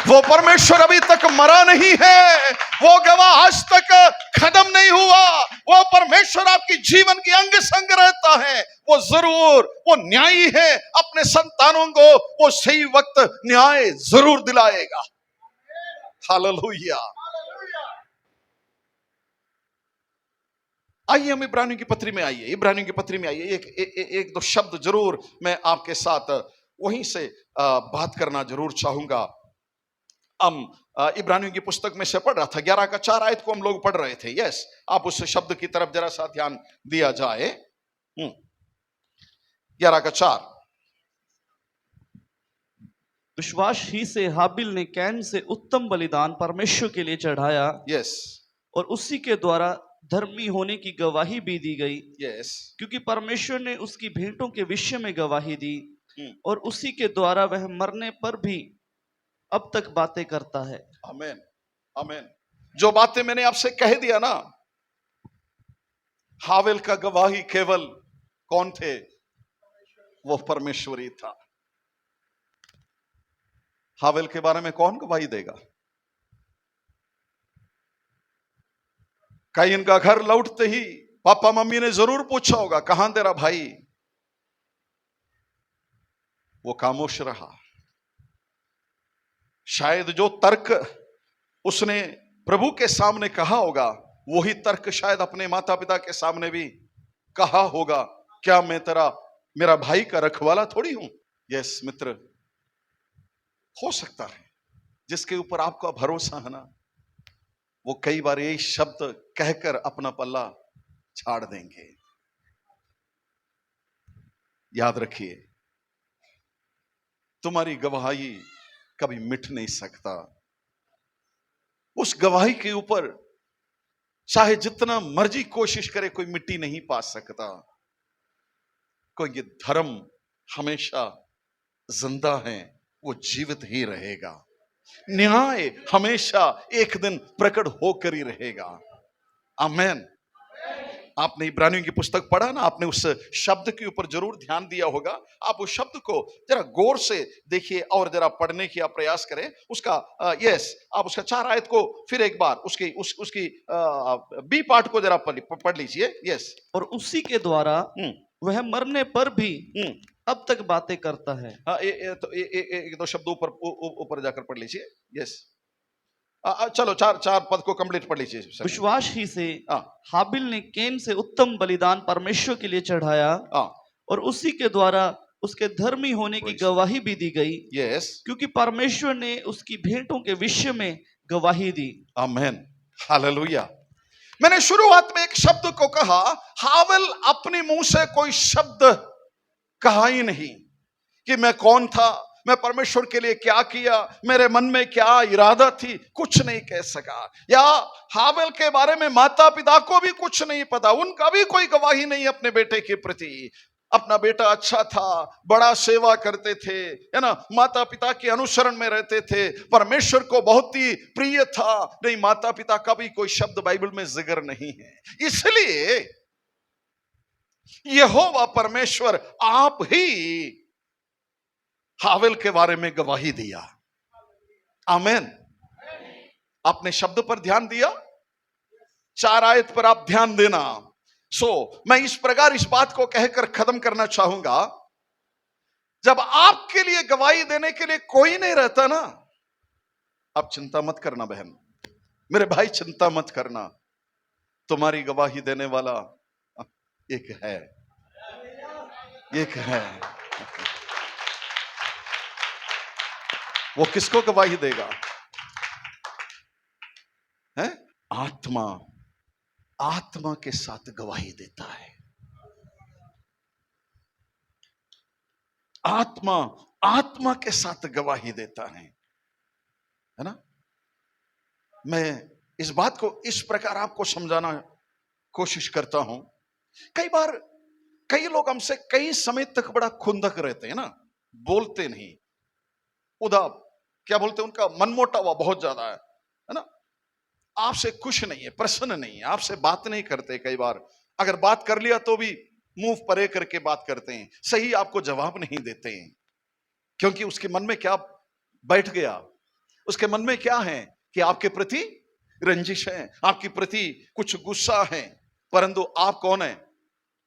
वो परमेश्वर अभी तक मरा नहीं है, वो गवाह आज तक खत्म नहीं हुआ। वो परमेश्वर आपकी जीवन की अंग संग रहता है, वो जरूर वो न्यायी है, अपने संतानों को वो सही वक्त न्याय जरूर दिलाएगा। हालेलुया। आइए हम इब्रानियों की पत्री में आइए, इब्रानियों की पत्री में आइए। एक दो शब्द जरूर मैं आपके साथ वहीं से बात करना जरूर चाहूंगा। हम इब्रानियों की पुस्तक में से पढ़ रहा था, 11 का 4 आयत को हम लोग पढ़ रहे थे। यस, आप उस शब्द की तरफ जरा सा ध्यान दिया जाए। 11 का 4। विश्वास ही से हाबिल ने कैन से उत्तम बलिदान परमेश्वर के लिए चढ़ाया। यस। और उसी के द्वारा धर्मी होने की गवाही भी दी गई। यस। क्योंकि परमेश्वर ने उसकी भेंटों के विषय में गवाही दी और उसी के द्वारा वह मरने पर भी अब तक बातें करता है। आमीन, आमीन। जो बातें मैंने आपसे कह दिया ना, हावेल का गवाही केवल कौन थे? वो परमेश्वर ही था। हावेल के बारे में कौन गवाही देगा? कायीन का घर लौटते ही पापा मम्मी ने जरूर पूछा होगा कहां तेरा भाई? वो खामोश रहा। शायद जो तर्क उसने प्रभु के सामने कहा होगा, वही तर्क शायद अपने माता पिता के सामने भी कहा होगा। क्या मैं तेरा मेरा भाई का रखवाला थोड़ी हूं? यस मित्र, हो सकता है जिसके ऊपर आपका भरोसा है ना, वो कई बार यही शब्द कहकर अपना पल्ला छाड़ देंगे। याद रखिए, तुम्हारी गवाही कभी मिट नहीं सकता। उस गवाही के ऊपर चाहे जितना मर्जी कोशिश करे, कोई मिट्टी नहीं पा सकता। कोई ये धर्म हमेशा जिंदा है, वो जीवित ही रहेगा। न्याय हमेशा एक दिन प्रकट होकर ही रहेगा। आमेन। आपने इब्रानियों की पुस्तक पढ़ा ना, आपने उस शब्द के ऊपर जरूर ध्यान दिया होगा। आप उस शब्द को जरा गौर से देखिए और जरा पढ़ने की आप प्रयास करें। उसका आप उसका 4 आयत को फिर एक बार उसकी बी पार्ट को जरा पढ़ लीजिए। यस। और उसी के द्वारा वह मरने पर भी अब तक बातें करता है। हाँ, एक दो शब्द ऊपर जाकर पढ़ लीजिए। यस। चलो 4 पद को कंप्लीट पढ़ लीजिए। विश्वास ही से हाबिल ने कैन से उत्तम बलिदान परमेश्वर के लिए चढ़ाया, और उसी के द्वारा उसके धर्मी होने की गवाही भी दी गई। यस। क्योंकि परमेश्वर ने उसकी भेंटों के विषय में गवाही दी। आमेन। हालेलुया। मैंने शुरुआत में एक शब्द को कहा, हाबिल अपने मुंह से कोई शब्द कहा ही नहीं कि मैं कौन था, मैं परमेश्वर के लिए क्या किया, मेरे मन में क्या इरादा थी, कुछ नहीं कह सका। या हाबिल के बारे में माता पिता को भी कुछ नहीं पता, उनका भी कोई गवाही नहीं अपने बेटे के प्रति। अपना बेटा अच्छा था, बड़ा सेवा करते थे, है ना, माता पिता के अनुसरण में रहते थे, परमेश्वर को बहुत ही प्रिय था। नहीं, माता पिता का भी कोई शब्द बाइबल में जिक्र नहीं है। इसलिए यहोवा परमेश्वर आप ही हाबिल के बारे में गवाही दिया। आमेन। आपने शब्द पर ध्यान दिया, 4 आयत पर आप ध्यान देना। मैं इस प्रकार इस बात को कहकर खत्म करना चाहूंगा, जब आपके लिए गवाही देने के लिए कोई नहीं रहता ना, आप चिंता मत करना बहन, मेरे भाई, चिंता मत करना। तुम्हारी गवाही देने वाला एक है, एक है। वो किसको गवाही देगा? है? आत्मा, आत्मा के साथ गवाही देता है। आत्मा, आत्मा के साथ गवाही देता है ना। मैं इस बात को इस प्रकार आपको समझाना कोशिश करता हूं। कई बार कई लोग हमसे कई समय तक बड़ा खुंदक रहते हैं ना, बोलते नहीं, उदाप क्या बोलते हैं, उनका मनमोटावा बहुत ज्यादा है ना, आपसे खुश नहीं है, प्रसन्न नहीं है, आपसे बात नहीं करते। कई बार अगर बात कर लिया तो भी मुंह परे करके बात करते हैं, सही आपको जवाब नहीं देते हैं, क्योंकि उसके मन में क्या बैठ गया, उसके मन में क्या है कि आपके प्रति रंजिश है, आपके प्रति कुछ गुस्सा है। परंतु आप कौन है?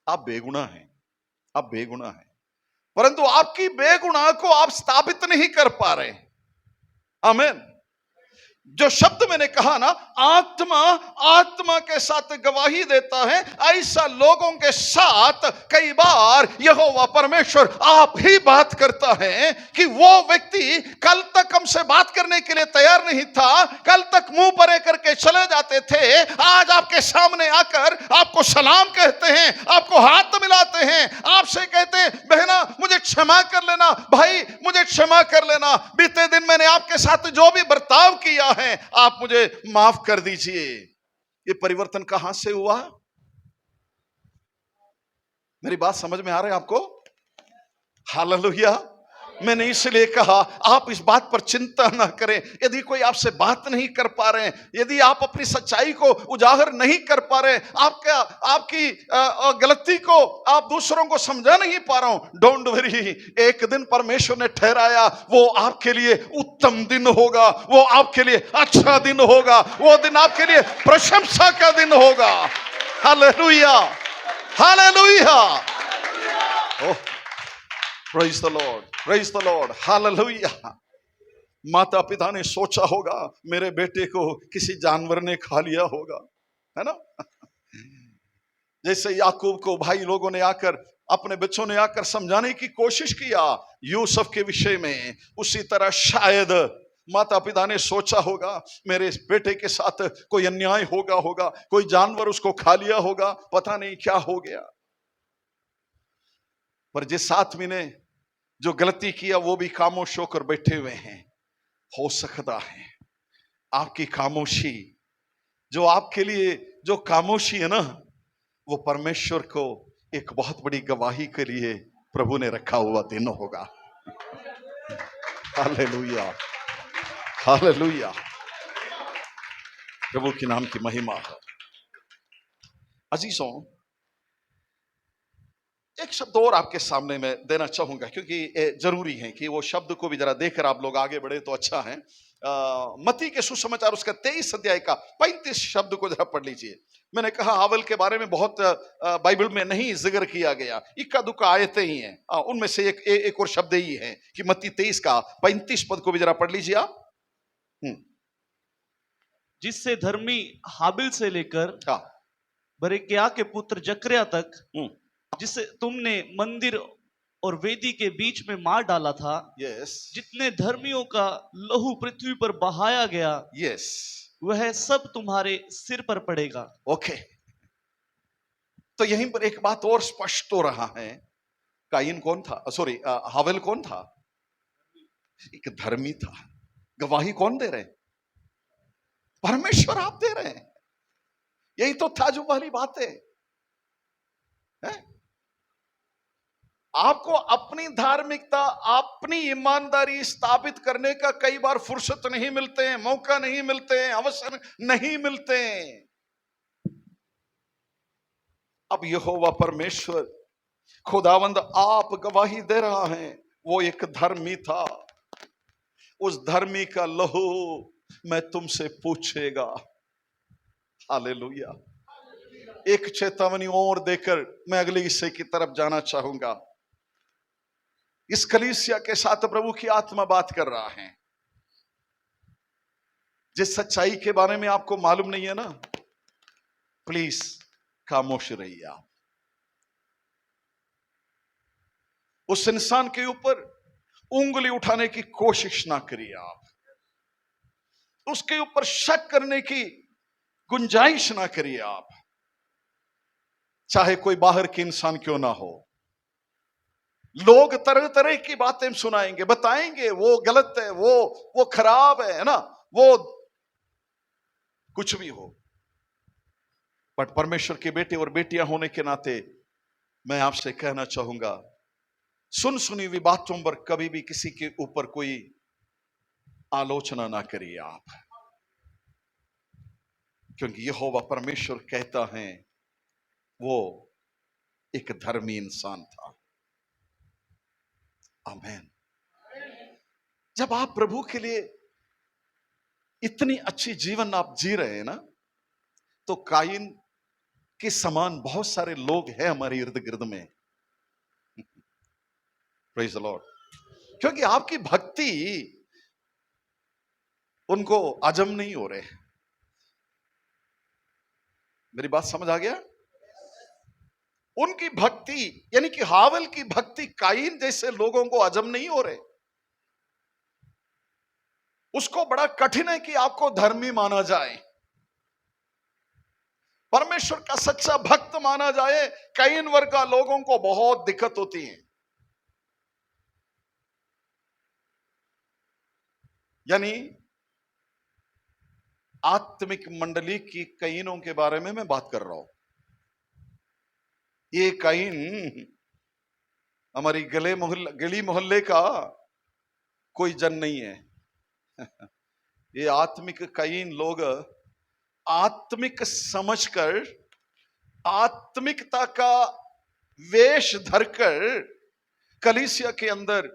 आप बेगुनाह हैं, आप बेगुनाह हैं, परंतु आपकी बेगुनाह को आप स्थापित नहीं कर पा रहे। आमीन। जो शब्द मैंने कहा ना, आत्मा, आत्मा के साथ गवाही देता है, ऐसा लोगों के साथ कई बार यहोवा परमेश्वर आप ही बात करता है कि वो व्यक्ति कल तक हमसे बात करने के लिए तैयार नहीं था, कल तक मुंह परे करके चले जाते थे, आज आपके सामने आकर आपको सलाम कहते हैं, आपको हाथ मिलाते हैं, आपसे कहते हैं बहना मुझे क्षमा कर लेना, भाई मुझे क्षमा कर लेना, बीते दिन मैंने आपके साथ जो भी बर्ताव किया है आप मुझे माफ कर दीजिए। ये परिवर्तन कहां से हुआ? मेरी बात समझ में आ रही है आपको? हालेलुया। मैंने इसलिए कहा आप इस बात पर चिंता ना करें। यदि कोई आपसे बात नहीं कर पा रहे हैं, यदि आप अपनी सच्चाई को उजागर नहीं कर पा रहे, आपकी गलती को आप दूसरों को समझा नहीं पा रहा हूं, डोंट वरी, एक दिन परमेश्वर ने ठहराया, वो आपके लिए उत्तम दिन होगा, वो आपके लिए अच्छा दिन होगा, वो दिन आपके लिए प्रशंसा का दिन होगा। Hallelujah, hallelujah. Oh, Praise the Lord, praise the Lord, hallelujah। माता पिता ने सोचा होगा मेरे बेटे को किसी जानवर ने खा लिया होगा, है ना। जैसे याकूब को भाई लोगों ने आकर, अपने बच्चों ने आकर समझाने की कोशिश किया यूसुफ के विषय में, उसी तरह शायद माता पिता ने सोचा होगा मेरे बेटे के साथ कोई अन्याय होगा, कोई जानवर उसको खा लिया होगा, पता नहीं क्या हो गया। पर जिस आदमी ने जो गलती किया वो भी खामोश होकर बैठे हुए हैं, हो सकता है आपकी खामोशी, जो आपके लिए जो खामोशी है ना, वो परमेश्वर को एक बहुत बड़ी गवाही के लिए प्रभु ने रखा हुआ दिन होगा। हालेलुया, हालेलुया, प्रभु के नाम की महिमा हो। अजीजों, एक शब्द और आपके सामने मैं देना चाहूंगा, क्योंकि जरूरी है कि वो शब्द को भी जरा देखकर आप लोग आगे बढ़े तो अच्छा है। मत्ती के सुसमाचार उसका 23 अध्याय का 35 शब्द को जरा पढ़ लीजिए। मैंने कहा हावल के बारे में बहुत बाइबल में नहीं जिक्र किया गया, इक्का दुक्का आयतें ही हैं। उनमें से एक और शब्द ही है कि मत्ती 23 का 35 पद को भी जरा पढ़ लीजिए आप। जिससे धर्मी हाबिल से लेकर हाँ, बरेक्याह के पुत्र जकर्याह तक, जिसे तुमने मंदिर और वेदी के बीच में मार डाला था, यस, जितने धर्मियों का लहू पृथ्वी पर बहाया गया, यस, वह सब तुम्हारे सिर पर पड़ेगा। ओके, तो यहीं पर एक बात और स्पष्ट हो रहा है। काइन कौन था? सॉरी, हावेल कौन था? एक धर्मी था। गवाही कौन दे रहे? परमेश्वर आप दे रहे हैं। यही तो ताज्जुब वाली बात है। आपको अपनी धार्मिकता, अपनी ईमानदारी स्थापित करने का कई बार फुर्सत नहीं मिलते हैं, मौका नहीं मिलते हैं, अवसर नहीं मिलते हैं। अब यहोवा परमेश्वर खुदावंद आप गवाही दे रहा है, वो एक धर्मी था। उस धर्मी का लहू मैं तुमसे पूछेगा। हालेलुया। एक चेतावनी और देकर मैं अगले हिस्से की तरफ जाना चाहूंगा। इस कलीसिया के साथ प्रभु की आत्मा बात कर रहा है। जिस सच्चाई के बारे में आपको मालूम नहीं है ना, प्लीज खामोश रहिए आप। उस इंसान के ऊपर उंगली उठाने की कोशिश ना करिए आप। उसके ऊपर शक करने की गुंजाइश ना करिए आप, चाहे कोई बाहर के इंसान क्यों ना हो। लोग तरह तरह की बातें सुनाएंगे, बताएंगे वो गलत है, वो खराब है ना, वो कुछ भी हो। बट परमेश्वर के बेटे और बेटियां होने के नाते मैं आपसे कहना चाहूंगा, सुन सुनी हुई बातों पर कभी भी किसी के ऊपर कोई आलोचना ना करिए आप, क्योंकि यहोवा परमेश्वर कहता है वो एक धर्मी इंसान था। आमीन। जब आप प्रभु के लिए इतनी अच्छी जीवन आप जी रहे हैं ना, तो काइन के समान बहुत सारे लोग हैं हमारे इर्द गिर्द में। Praise the Lord. क्योंकि आपकी भक्ति उनको अजम नहीं हो रहे। मेरी बात समझ आ गया? उनकी भक्ति यानी कि हावेल की भक्ति काइन जैसे लोगों को अजम नहीं हो रहे। उसको बड़ा कठिन है कि आपको धर्मी माना जाए, परमेश्वर का सच्चा भक्त माना जाए। काइन वर्ग का लोगों को बहुत दिक्कत होती है। यानी आत्मिक मंडली की काइनों के बारे में मैं बात कर रहा हूं। ये काइन हमारी गली मोहल्ले का कोई जन नहीं है। ये आत्मिक काइन लोग आत्मिक समझकर, आत्मिकता का वेश धरकर कलीसिया के अंदर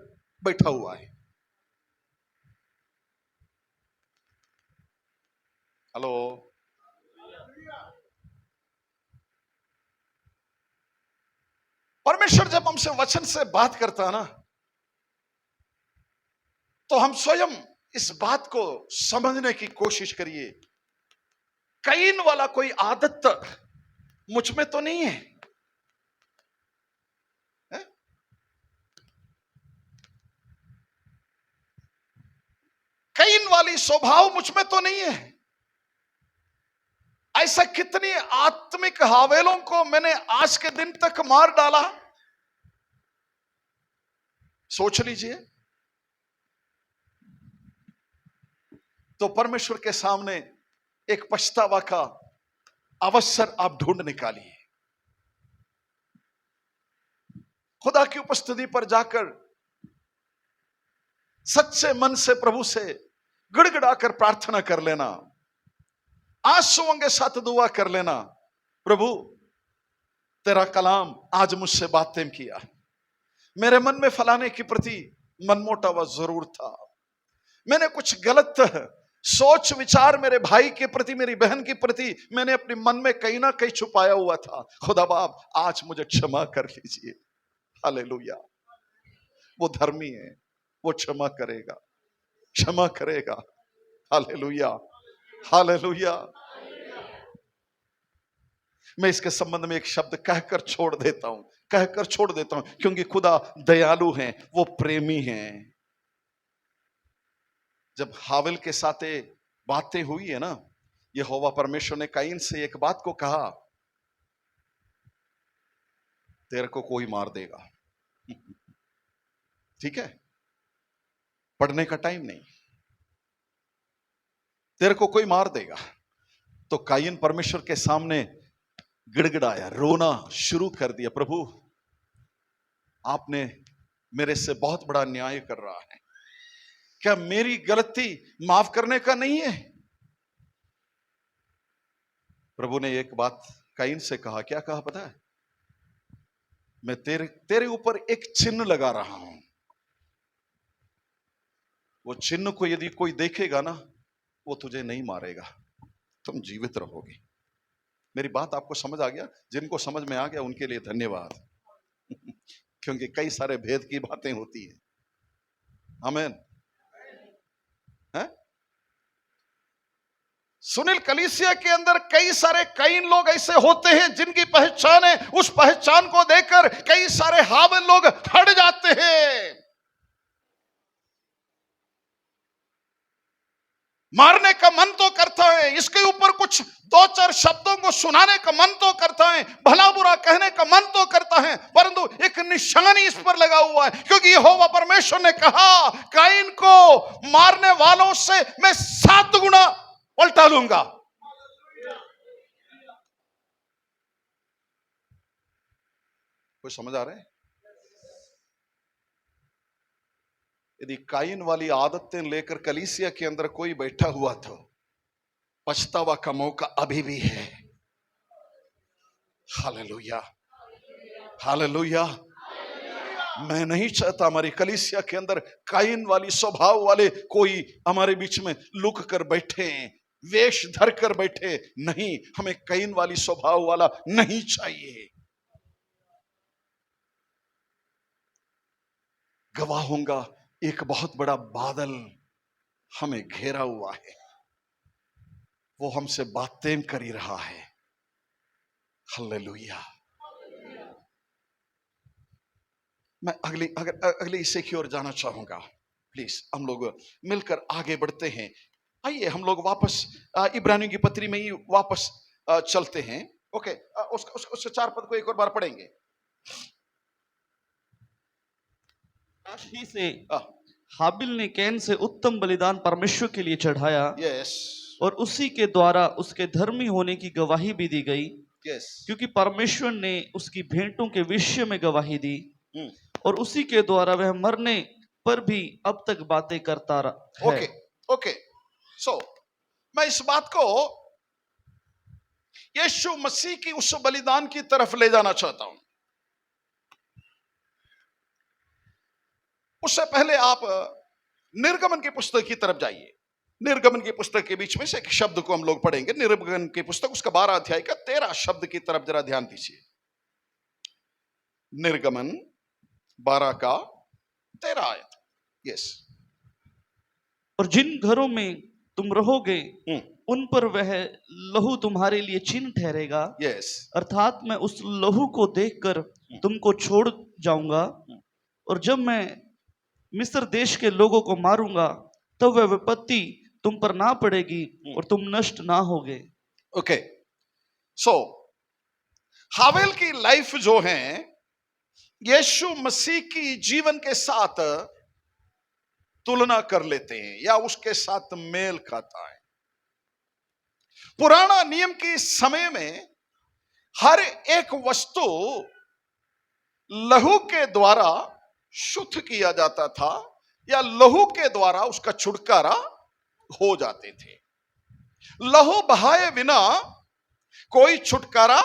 बैठा हुआ है। हेलो, परमेश्वर जब हमसे वचन से बात करता है ना, तो हम स्वयं इस बात को समझने की कोशिश करिए। काइन वाला कोई आदत मुझ में तो नहीं है, है? काइन वाली स्वभाव मुझ में तो नहीं है। ऐसा कितनी आत्मिक हावेलों को मैंने आज के दिन तक मार डाला, सोच लीजिए। तो परमेश्वर के सामने एक पछतावा का अवसर आप ढूंढ निकालिए। खुदा की उपस्थिति पर जाकर सच्चे मन से प्रभु से गिड़गिड़ाकर प्रार्थना कर लेना, आंसुओं के साथ दुआ कर लेना, प्रभु तेरा कलाम आज मुझसे बातें किया, मेरे मन में फलाने के प्रति मनमोटावा जरूर था, मैंने कुछ गलत सोच विचार मेरे भाई के प्रति, मेरी बहन के प्रति मैंने अपने मन में कहीं ना कहीं छुपाया हुआ था। खुदा बाप आज मुझे क्षमा कर लीजिए। हालेलुया। वो धर्मी है, वो क्षमा करेगा, क्षमा करेगा। Hallelujah, hallelujah. मैं इसके संबंध में एक शब्द कहकर छोड़ देता हूं, कहकर छोड़ देता हूं, क्योंकि खुदा दयालु हैं, वो प्रेमी हैं। जब हाविल के साथ बातें हुई है ना, यहोवा परमेश्वर ने काइन से एक बात को कहा, तेरे को कोई मार देगा। ठीक है, पढ़ने का टाइम नहीं, तेरे को कोई मार देगा। तो काइन परमेश्वर के सामने गिड़गिड़ाया, रोना शुरू कर दिया, प्रभु आपने मेरे से बहुत बड़ा न्याय कर रहा है, क्या मेरी गलती माफ करने का नहीं है? प्रभु ने एक बात काइन से कहा, क्या कहा पता है? मैं तेरे ऊपर एक चिन्ह लगा रहा हूं, वो चिन्ह को यदि कोई देखेगा ना, वो तुझे नहीं मारेगा, तुम जीवित रहोगे। मेरी बात आपको समझ आ गया? जिनको समझ में आ गया उनके लिए धन्यवाद। क्योंकि कई सारे भेद की बातें होती हैं। आमीन। है? सुनील, कलीसिया के अंदर कई सारे काइन लोग ऐसे होते हैं जिनकी पहचान है, उस पहचान को देखकर कई सारे हाविल लोग हट जाते हैं, मारने का मन तो करता है, इसके ऊपर कुछ दो चार शब्दों को सुनाने का मन तो करता है, भला बुरा कहने का मन तो करता है, परंतु एक निशानी इस पर लगा हुआ है, क्योंकि यहोवा परमेश्वर ने कहा, काइन को मारने वालों से मैं 7 गुना उल्टा लूंगा। कोई समझ आ रहा है? यदि काइन वाली आदतें लेकर कलीसिया के अंदर कोई बैठा हुआ था, पछतावा का मौका अभी भी है। Hallelujah, hallelujah. मैं नहीं चाहता हमारी कलीसिया के अंदर काइन वाली स्वभाव वाले कोई हमारे बीच में लुक कर बैठे, वेश धर कर बैठे। नहीं, हमें काइन वाली स्वभाव वाला नहीं चाहिए। गवाहों का एक बहुत बड़ा बादल हमें घेरा हुआ है, वो हमसे बातें कर ही रहा है। हालेलुया। मैं अगले हिस्से की ओर जाना चाहूंगा। प्लीज हम लोग मिलकर आगे बढ़ते हैं। आइए हम लोग वापस इब्रानियों की पत्री में ही वापस चलते हैं। ओके, उसके 4 पद को एक और बार पढ़ेंगे। ही से हाबिल ने कैन से उत्तम बलिदान परमेश्वर के लिए चढ़ाया। यस। और उसी के द्वारा उसके धर्मी होने की गवाही भी दी गई। यस। क्योंकि परमेश्वर ने उसकी भेंटों के विषय में गवाही दी, और उसी के द्वारा वह मरने पर भी अब तक बातें करता है। Okay, okay. सो मैं इस बात को यीशु मसीह की उस बलिदान की तरफ ले जाना चाहता हूं। उससे पहले आप निर्गमन की पुस्तक की तरफ जाइए। निर्गमन की पुस्तक के बीच में से एक शब्द को हम लोग पढ़ेंगे। निर्गमन की पुस्तक उसका 12 अध्याय का 13 शब्द की तरफ जरा ध्यान दीजिए। निर्गमन 12 का 13 आयत। यस। और जिन घरों में तुम रहोगे उन पर वह लहू तुम्हारे लिए चिन्ह ठहरेगा। यस। अर्थात मैं उस लहू को देखकर तुमको छोड़ जाऊंगा, और जब मैं मिस्र देश के लोगों को मारूंगा तब वह विपत्ति तुम पर ना पड़ेगी और तुम नष्ट ना होगे। ओके, सो हावेल की लाइफ जो है यीशु मसीह की जीवन के साथ तुलना कर लेते हैं या उसके साथ मेल खाता है। पुराना नियम के समय में हर एक वस्तु लहू के द्वारा शुद्ध किया जाता था या लहू के द्वारा उसका छुटकारा हो जाते थे। लहू बहाए बिना कोई छुटकारा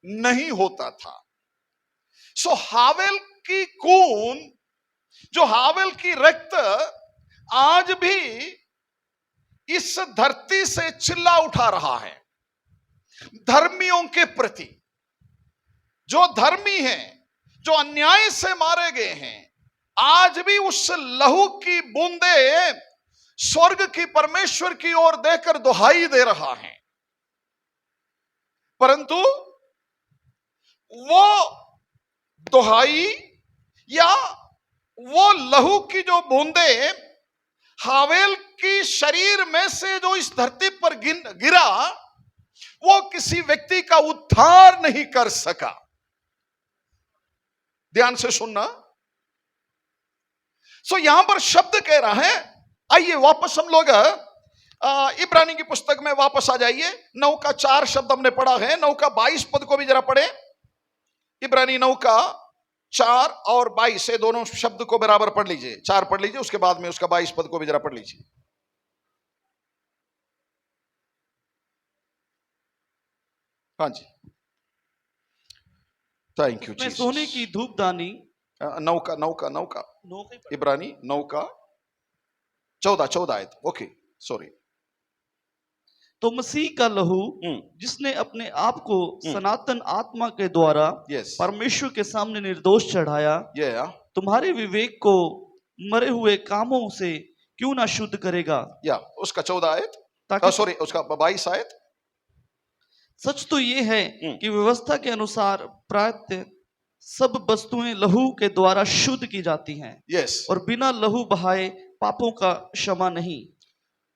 नहीं होता था। सो हावेल की खून, जो हावेल की रक्त आज भी इस धरती से चिल्ला उठा रहा है धर्मियों के प्रति। जो धर्मी हैं, जो अन्याय से मारे गए हैं, आज भी उस लहू की बूंदे स्वर्ग की परमेश्वर की ओर देकर दुहाई दे रहा है। परंतु वो दुहाई या वो लहू की जो बूंदे हावेल की शरीर में से जो इस धरती पर गिरा, वो किसी व्यक्ति का उद्धार नहीं कर सका। ध्यान से सुनना। सो यहां पर शब्द कह रहा है, आइए वापस हम लोग इब्रानी की पुस्तक में वापस आ जाइए। 9 का 4 शब्द हमने पढ़ा है, 9 का 22 पद को भी जरा पढ़े। इब्रानी 9 का 4 और 22 से दोनों शब्द को बराबर पढ़ लीजिए। 4 पढ़ लीजिए, उसके बाद में उसका 22 पद को भी जरा पढ़ लीजिए। हाँ जी, थैंक यू जीसस। सोने की धूपदानी 9 का इब्रानी 9 का 14 आयत। Okay, sorry. तो मसीह का लहू जिसने अपने आप को सनातन आत्मा के द्वारा परमेश्वर के सामने निर्दोष चढ़ाया, तुम्हारे विवेक को मरे हुए कामों से क्यों ना शुद्ध करेगा। या उसका 14 आयत, सॉरी उसका 22 आयत। सच तो ये है कि व्यवस्था के अनुसार प्रायः सब वस्तुएं लहू के द्वारा शुद्ध की जाती हैं। और बिना लहू बहाए पापों का क्षमा नहीं।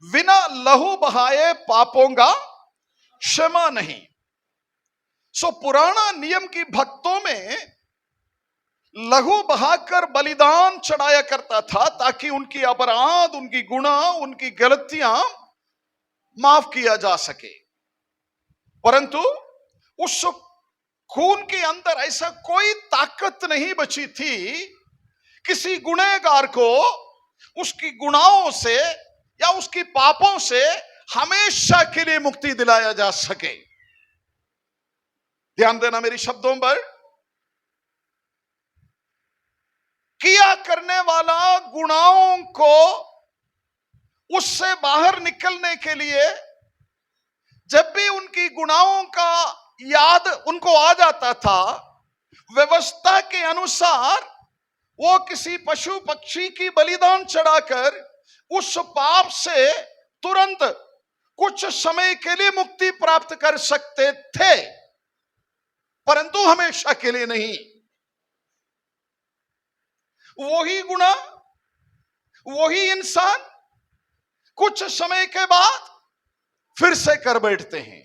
बिना लहू बहाए पापों का क्षमा नहीं। सो पुराना नियम की भक्तों में लहू बहाकर बलिदान चढ़ाया करता था ताकि उनकी अपराध, उनकी गुनाह, उनकी गलतियां माफ किया जा सके। परंतु उस खून के अंदर ऐसा कोई ताकत नहीं बची थी किसी गुनहगार को उसकी गुनाहों से या उसकी पापों से हमेशा के लिए मुक्ति दिलाया जा सके। ध्यान देना मेरी शब्दों पर। किया करने वाला गुनाहों को उससे बाहर निकलने के लिए जब भी उनकी गुनाहों का याद उनको आ जाता था, व्यवस्था के अनुसार वो किसी पशु पक्षी की बलिदान चढ़ाकर उस पाप से तुरंत कुछ समय के लिए मुक्ति प्राप्त कर सकते थे, परंतु हमेशा के लिए नहीं। वही गुनाह, वही इंसान कुछ समय के बाद फिर से कर बैठते हैं।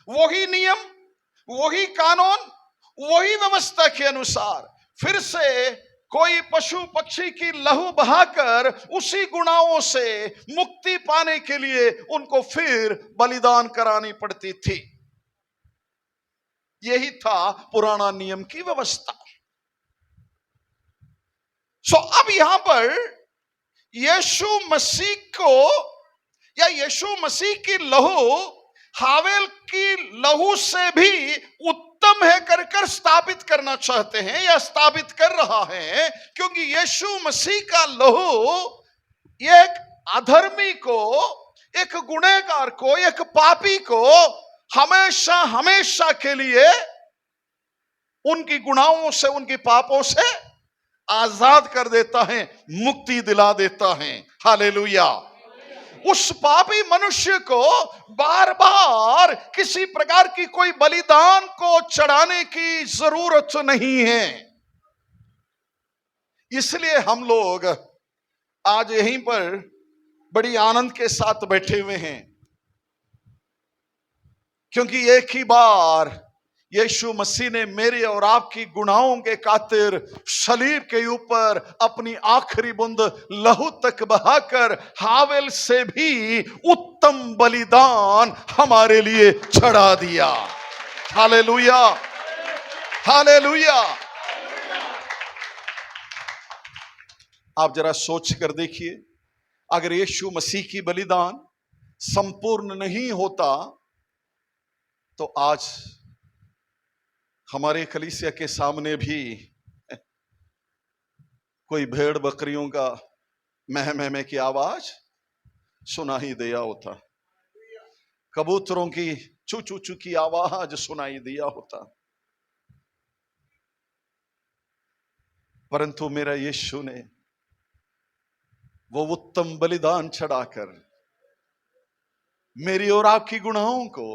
वही नियम, वही कानून, वही व्यवस्था के अनुसार फिर से कोई पशु पक्षी की लहू बहाकर उसी गुनाहों से मुक्ति पाने के लिए उनको फिर बलिदान करानी पड़ती थी। यही था पुराना नियम की व्यवस्था। सो अब यहां पर यीशु मसीह को या यीशु मसीह की लहू हावेल की लहू से भी उत्तम है कर स्थापित करना चाहते हैं या स्थापित कर रहा है, क्योंकि यीशु मसीह का लहू एक अधर्मी को, एक गुनहगार को, एक पापी को हमेशा हमेशा के लिए उनकी गुनाहों से, उनकी पापों से आजाद कर देता है, मुक्ति दिला देता है। हालेलुया। उस पापी मनुष्य को बार बार किसी प्रकार की कोई बलिदान को चढ़ाने की जरूरत नहीं है। इसलिए हम लोग आज यहीं पर बड़ी आनंद के साथ बैठे हुए हैं, क्योंकि एक ही बार यीशु मसीह ने मेरे और आपकी गुनाहों के खातिर सलीब के ऊपर अपनी आखिरी बूंद लहू तक बहाकर हावेल से भी उत्तम बलिदान हमारे लिए चढ़ा दिया। Hallelujah, hallelujah. आप जरा सोच कर देखिए, अगर यीशु मसीह की बलिदान संपूर्ण नहीं होता तो आज हमारे कलीसिया के सामने भी कोई भेड़ बकरियों का मह मह मह की आवाज सुना ही दिया होता, कबूतरों की चू चू चू की आवाज सुनाई दिया होता। परंतु मेरा यीशु ने वो उत्तम बलिदान चढ़ाकर मेरी और आपकी गुनाहों को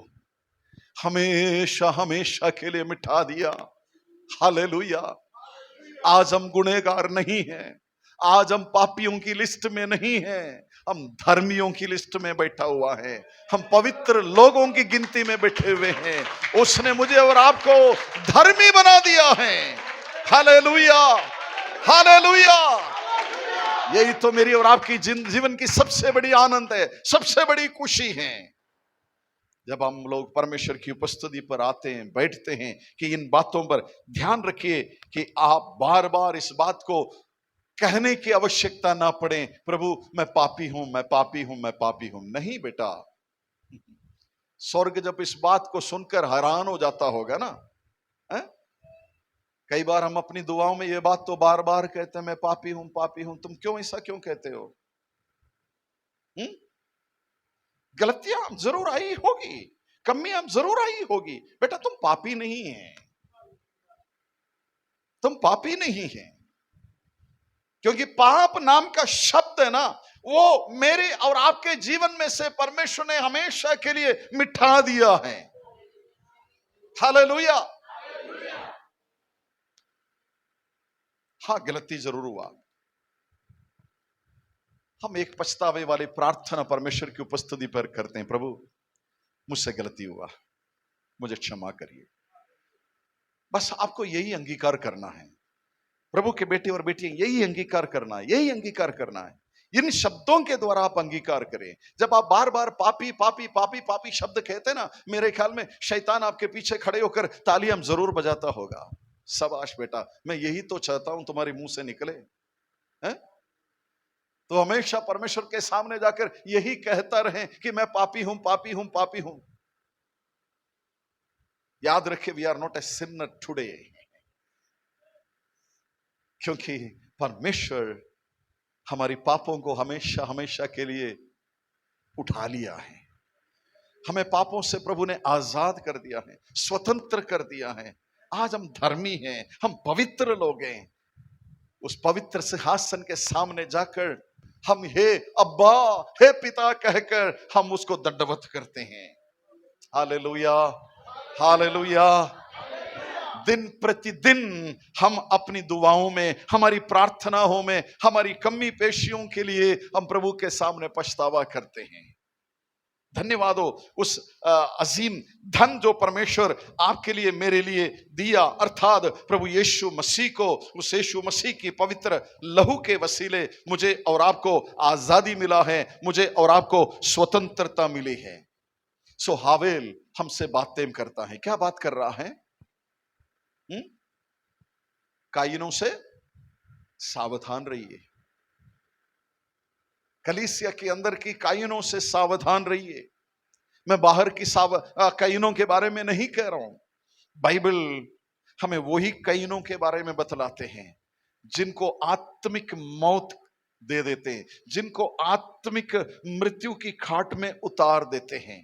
हमेशा हमेशा के लिए मिटा दिया। हालेलुया। आज हम गुनहगार नहीं हैं, आज हम पापियों की लिस्ट में नहीं हैं, हम धर्मियों की लिस्ट में बैठा हुआ है, हम पवित्र लोगों की गिनती में बैठे हुए हैं। उसने मुझे और आपको धर्मी बना दिया है। Hallelujah, hallelujah. यही तो मेरी और आपकी जीवन की सबसे बड़ी आनंद है, सबसे बड़ी खुशी है। जब हम लोग परमेश्वर की उपस्थिति पर आते हैं, बैठते हैं, कि इन बातों पर ध्यान रखिए कि आप बार बार इस बात को कहने की आवश्यकता ना पड़े, प्रभु मैं पापी हूं, मैं पापी हूं, मैं पापी हूं। नहीं बेटा, स्वर्ग जब इस बात को सुनकर हैरान हो जाता होगा ना। है? कई बार हम अपनी दुआओं में ये बात तो बार बार कहते हैं, मैं पापी हूं, पापी हूं। तुम क्यों ऐसा क्यों कहते हो? गलतियां जरूर आई होगी, कमियां जरूर आई होगी। बेटा तुम पापी नहीं है, तुम पापी नहीं है, क्योंकि पाप नाम का शब्द है ना, वो मेरे और आपके जीवन में से परमेश्वर ने हमेशा के लिए मिटा दिया है। हालेलुया। हाँ, गलती जरूर हुआ। हम एक पछतावे वाली प्रार्थना परमेश्वर की उपस्थिति पर करते हैं, प्रभु मुझसे गलती हुआ, मुझे क्षमा करिए। बस आपको यही अंगीकार करना है, प्रभु के बेटे और बेटियां, यही अंगीकार करना है, यही अंगीकार करना है। इन शब्दों के द्वारा आप अंगीकार करें। जब आप बार बार पापी पापी पापी पापी शब्द कहते ना, मेरे ख्याल में शैतान आपके पीछे खड़े होकर तालियां जरूर बजाता होगा। शाबाश बेटा, मैं यही तो चाहता हूं तुम्हारे मुंह से निकले। है? तो हमेशा परमेश्वर के सामने जाकर यही कहता रहे कि मैं पापी हूं, पापी हूं, पापी हूं। याद रखिए, we are not a sinner today, क्योंकि परमेश्वर हमारी पापों को हमेशा हमेशा के लिए उठा लिया है। हमें पापों से प्रभु ने आजाद कर दिया है, स्वतंत्र कर दिया है। आज हम धर्मी हैं, हम पवित्र लोग हैं। उस पवित्र सिंहासन के सामने जाकर हम हे अब्बा, हे पिता कहकर हम उसको दंडवत करते हैं। Hallelujah, hallelujah. दिन प्रतिदिन हम अपनी दुआओं में, हमारी प्रार्थनाओं में, हमारी कमी पेशियों के लिए हम प्रभु के सामने पछतावा करते हैं। धन्यवाद हो उस अजीम धन जो परमेश्वर आपके लिए मेरे लिए दिया, अर्थात प्रभु यीशु मसीह को। उस यीशु मसीह की पवित्र लहू के वसीले मुझे और आपको आजादी मिला है, मुझे और आपको स्वतंत्रता मिली है। सो हावेल हमसे बातें करता है। क्या बात कर रहा है? कायिनों से सावधान रहिए। कलीसिया के अंदर की कायिनों से सावधान रहिए। मैं बाहर की कायिनों के बारे में नहीं कह रहा हूं। बाइबल हमें वही कायिनों के बारे में बतलाते हैं जिनको आत्मिक मौत दे देते हैं, जिनको आत्मिक मृत्यु की खाट में उतार देते हैं।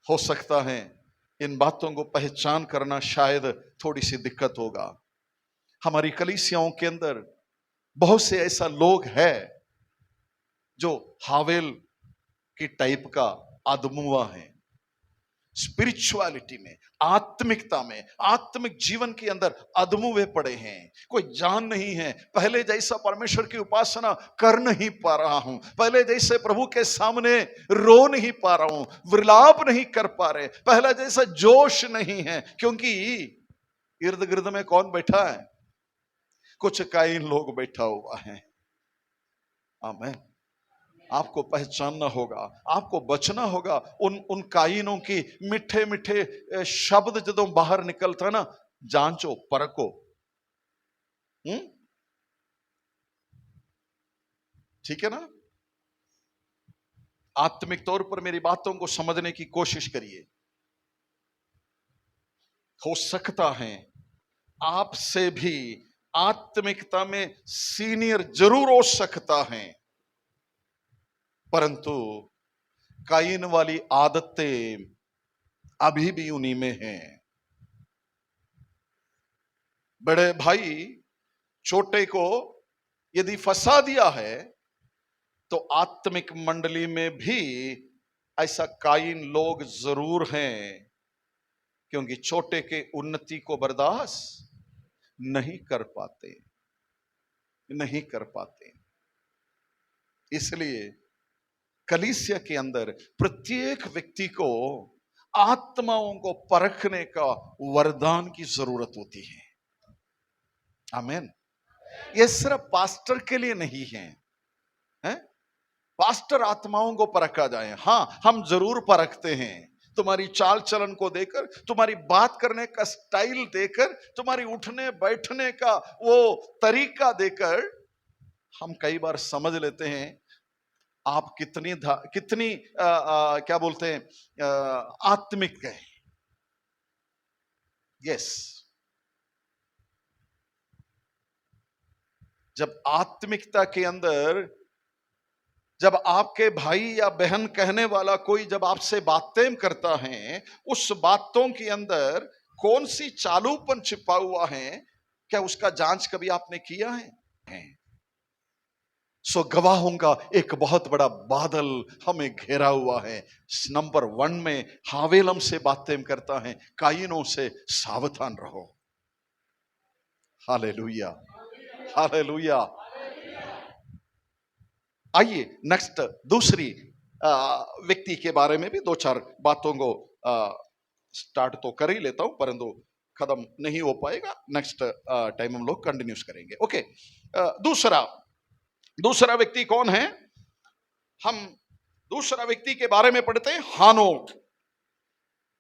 हो सकता है इन बातों को पहचान करना शायद थोड़ी सी दिक्कत होगा। हमारी कलीसियाओं के अंदर बहुत से ऐसा लोग हैं जो हावेल की टाइप का आदमुआ है। स्पिरिचुअलिटी में, आत्मिकता में, आत्मिक जीवन के अंदर अधमुए पड़े हैं। कोई जान नहीं है, पहले जैसा परमेश्वर की उपासना कर नहीं पा रहा हूं, पहले जैसे प्रभु के सामने रो नहीं पा रहा हूं, विलाप नहीं कर पा रहे, पहला जैसा जोश नहीं है, क्योंकि इर्द गिर्द में कौन बैठा है? कुछ कायिन लोग बैठा हुआ है। आमीन। आपको पहचानना होगा, आपको बचना होगा उन कायिनों की मिठे मिठे शब्द जदों बाहर निकलता ना, जांचो परखो। ठीक है ना? आत्मिक तौर पर मेरी बातों को समझने की कोशिश करिए। हो सकता है आपसे भी आत्मिकता में सीनियर जरूर हो सकता है, परंतु कायिन वाली आदतें अभी भी उन्हीं में हैं। बड़े भाई छोटे को यदि फंसा दिया है, तो आत्मिक मंडली में भी ऐसा कायिन लोग जरूर हैं, क्योंकि छोटे के उन्नति को बर्दाश्त नहीं कर पाते, नहीं कर पाते। इसलिए कलीसिया के अंदर प्रत्येक व्यक्ति को आत्माओं को परखने का वरदान की जरूरत होती है। आमीन। यह सिर्फ पास्टर के लिए नहीं है, हैं? पास्टर आत्माओं को परखा जाए, हां हम जरूर परखते हैं। तुम्हारी चाल चलन को देखकर, तुम्हारी बात करने का स्टाइल देखकर, तुम्हारी उठने बैठने का वो तरीका देखकर हम कई बार समझ लेते हैं आप कितनी क्या बोलते हैं, आत्मिक है। यस, जब आत्मिकता के अंदर, जब आपके भाई या बहन कहने वाला कोई जब आपसे बातें करता है, उस बातों के अंदर कौन सी चालूपन छिपा हुआ है, क्या उसका जांच कभी आपने किया है? सो गवाहों का एक बहुत बड़ा बादल हमें घेरा हुआ है। नंबर 1 में हावेल हमसे बातें करता है, कायिनों से सावधान रहो। Hallelujah, hallelujah. आइए नेक्स्ट, दूसरी व्यक्ति के बारे में भी 2-4 बातों को स्टार्ट तो कर ही लेता हूं, परंतु खत्म नहीं हो पाएगा, नेक्स्ट टाइम हम लोग कंटिन्यूस करेंगे। ओके, दूसरा व्यक्ति कौन है? हम दूसरा व्यक्ति के बारे में पढ़ते हैं, हानोक।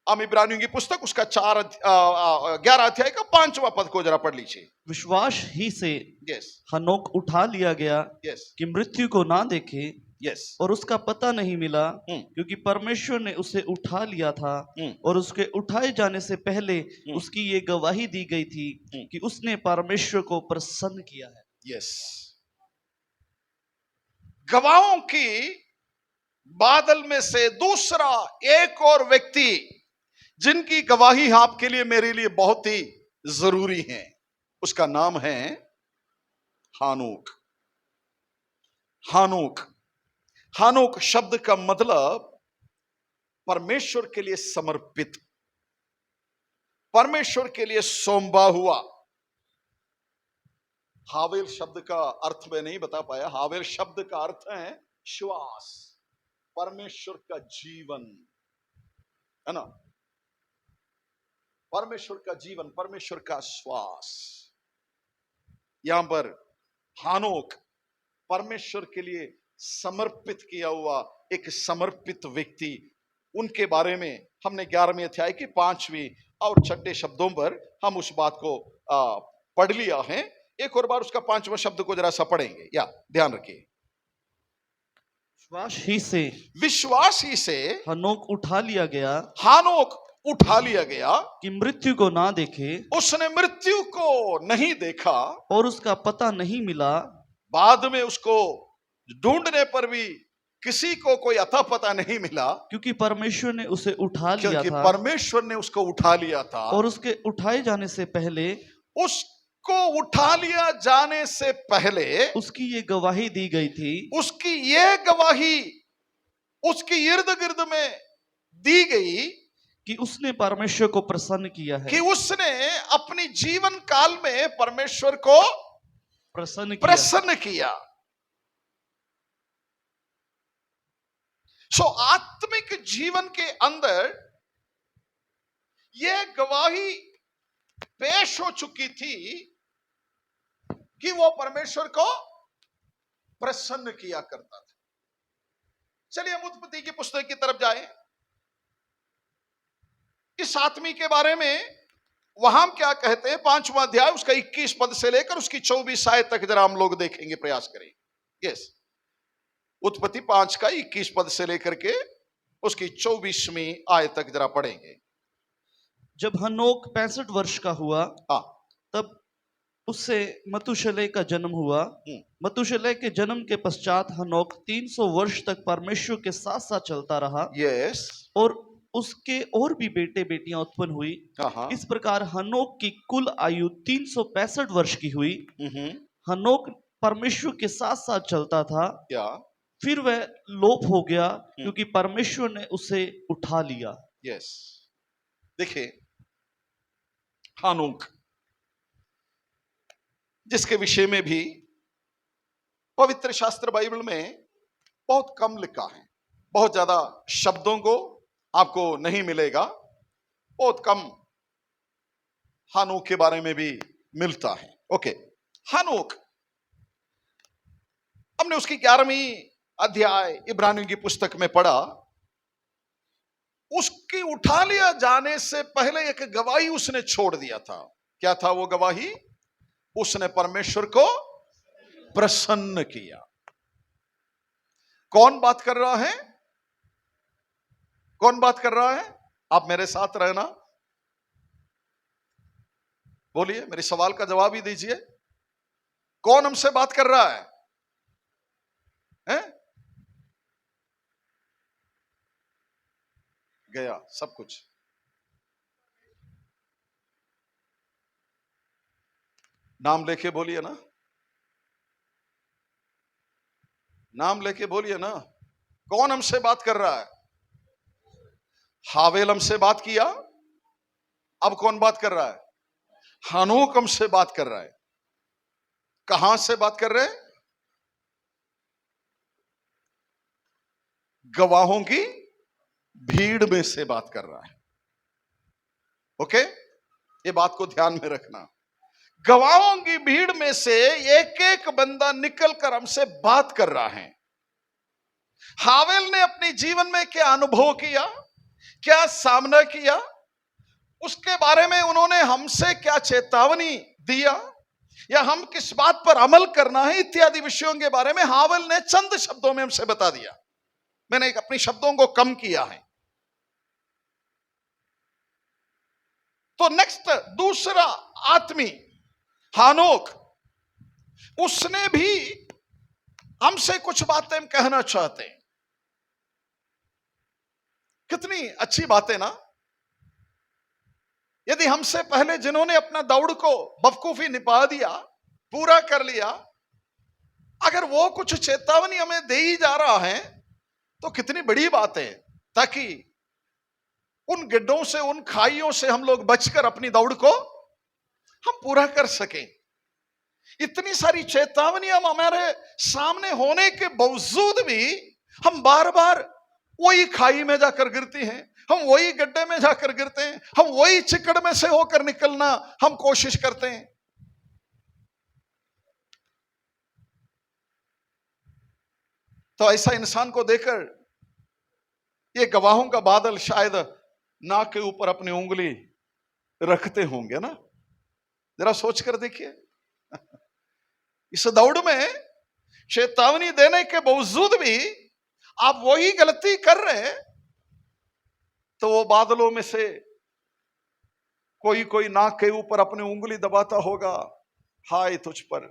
हम इब्रानियों की पुस्तक उसका 11 अध्याय का 5वां पद को जरा पढ़ लीजिए। विश्वास ही से यस, हनोक उठा लिया गया यस, कि मृत्यु को ना देखे, यस, और उसका पता नहीं मिला, क्योंकि परमेश्वर ने उसे उठा लिया था, और उसके उठाए जाने से पहले उसकी ये गवाही दी गई थी कि उसने परमेश्वर को प्रसन्न किया है। यस, गवाहों की बादल में से दूसरा एक और व्यक्ति जिनकी गवाही आपके लिए मेरे लिए बहुत ही जरूरी है, उसका नाम है हानोक। हानोक, हानोक शब्द का मतलब परमेश्वर के लिए समर्पित, परमेश्वर के लिए सौंपा हुआ। हावेल शब्द का अर्थ मैं नहीं बता पाया। हावेल शब्द का अर्थ है श्वास, परमेश्वर का जीवन, है ना? परमेश्वर का जीवन, परमेश्वर का श्वास। यहां पर हानोक परमेश्वर के लिए समर्पित किया हुआ एक समर्पित व्यक्ति, उनके बारे में हमने 11वें अध्याय की 5वीं और 6 शब्दों पर हम उस बात को पढ़ लिया है। एक और बार उसका 5वां शब्द को जरा सा पढ़ेंगे, या ध्यान रखिए। विश्वास ही से हनोक उठा लिया गया, हानोक उठा लिया गया कि मृत्यु को ना देखे, उसने मृत्यु को नहीं देखा, और उसका पता नहीं मिला। बाद में उसको ढूंढने पर भी किसी को कोई अता पता नहीं मिला, क्योंकि परमेश्वर ने उसे उठा लिया क्योंकि था, परमेश्वर ने उसको उठा लिया था। और उसके उठाए जाने से पहले, उसको उठा लिया जाने से पहले उसकी ये गवाही दी गई थी, उसकी ये गवाही उसकी इर्द गिर्द में दी गई कि उसने परमेश्वर को प्रसन्न किया है, कि उसने अपनी जीवन काल में परमेश्वर को प्रसन्न किया। सो आत्मिक जीवन के अंदर यह गवाही पेश हो चुकी थी कि वो परमेश्वर को प्रसन्न किया करता था। चलिए हम उत्पत्ति की पुस्तक की तरफ जाएं। इस आदमी के बारे में वहां हम क्या कहते हैं, 5वां अध्याय उसका 21 पद से लेकर उसकी 24 आयत तक जरा हम लोग देखेंगे, प्रयास करेंगे। यस, उत्पत्ति 5 का 21 पद से लेकर के उसकी 24वीं आयत तक जरा पढ़ेंगे। जब हनोक 65 वर्ष का हुआ, हाँ, तब उससे मतुशलह का जन्म हुआ। मतुशलह के जन्म के पश्चात हनोक 300 वर्ष तक परमेश्वर के साथ साथ चलता रहा। यस, और उसके और भी बेटे बेटियां उत्पन्न हुई। इस प्रकार हनोक की कुल आयु 365 वर्ष की हुई। हनोक परमेश्वर के साथ साथ चलता था, फिर वह लोप हो गया क्योंकि परमेश्वर ने उसे उठा लिया। यस, देखिए हनोक, जिसके विषय में भी पवित्र शास्त्र बाइबल में बहुत कम लिखा है, बहुत ज्यादा शब्दों को आपको नहीं मिलेगा, बहुत कम हनोक के बारे में भी मिलता है। ओके, हनोक, हमने उसकी 11वीं अध्याय इब्रानियों की पुस्तक में पढ़ा। उसकी उठा लिया जाने से पहले एक गवाही उसने छोड़ दिया था। क्या था वो गवाही? उसने परमेश्वर को प्रसन्न किया। कौन बात कर रहा है? कौन बात कर रहा है? आप मेरे साथ रहना, बोलिए, मेरे सवाल का जवाब ही दीजिए। कौन हमसे बात कर रहा है? हैं? गया सब कुछ। नाम लेके बोलिए ना, नाम लेके बोलिए ना। कौन हमसे बात कर रहा है? हावेल हमसे बात किया, अब कौन बात कर रहा है? हनोक हमसे बात कर रहा है। कहां से बात कर रहे हैं? गवाहों की भीड़ में से बात कर रहा है। ओके, ये बात को ध्यान में रखना। गवाहों की भीड़ में से एक एक बंदा निकलकर हमसे बात कर रहा है। हावेल ने अपने जीवन में क्या अनुभव किया, क्या सामना किया, उसके बारे में उन्होंने हमसे क्या चेतावनी दिया, या हम किस बात पर अमल करना है, इत्यादि विषयों के बारे में हावेल ने चंद शब्दों में हमसे बता दिया। मैंने अपनी शब्दों को कम किया है। तो नेक्स्ट, दूसरा आदमी हनोक, उसने भी हमसे कुछ बातें कहना चाहते हैं। कितनी अच्छी बातें ना। यदि हमसे पहले जिन्होंने अपना दौड़ को बखूबी निभा दिया, पूरा कर लिया, अगर वो कुछ चेतावनी हमें दे ही जा रहा है तो कितनी बड़ी बात है, ताकि उन गड्ढों से, उन खाइयों से हम लोग बचकर अपनी दौड़ को हम पूरा कर सकें। इतनी सारी चेतावनी हम हमारे सामने होने के बावजूद भी हम बार बार वही खाई में जाकर गिरते हैं, हम वही गड्ढे में जाकर गिरते हैं, हम वही चिकड़ में से होकर निकलना हम कोशिश करते हैं। तो ऐसा इंसान को देखकर ये गवाहों का बादल शायद नाक के ऊपर अपनी उंगली रखते होंगे ना। जरा सोच कर देखिए, इस दौड़ में चेतावनी देने के बावजूद भी आप वही गलती कर रहे हैं, तो वो बादलों में से कोई कोई नाक के ऊपर अपनी उंगली दबाता होगा, हाय तुझ पर।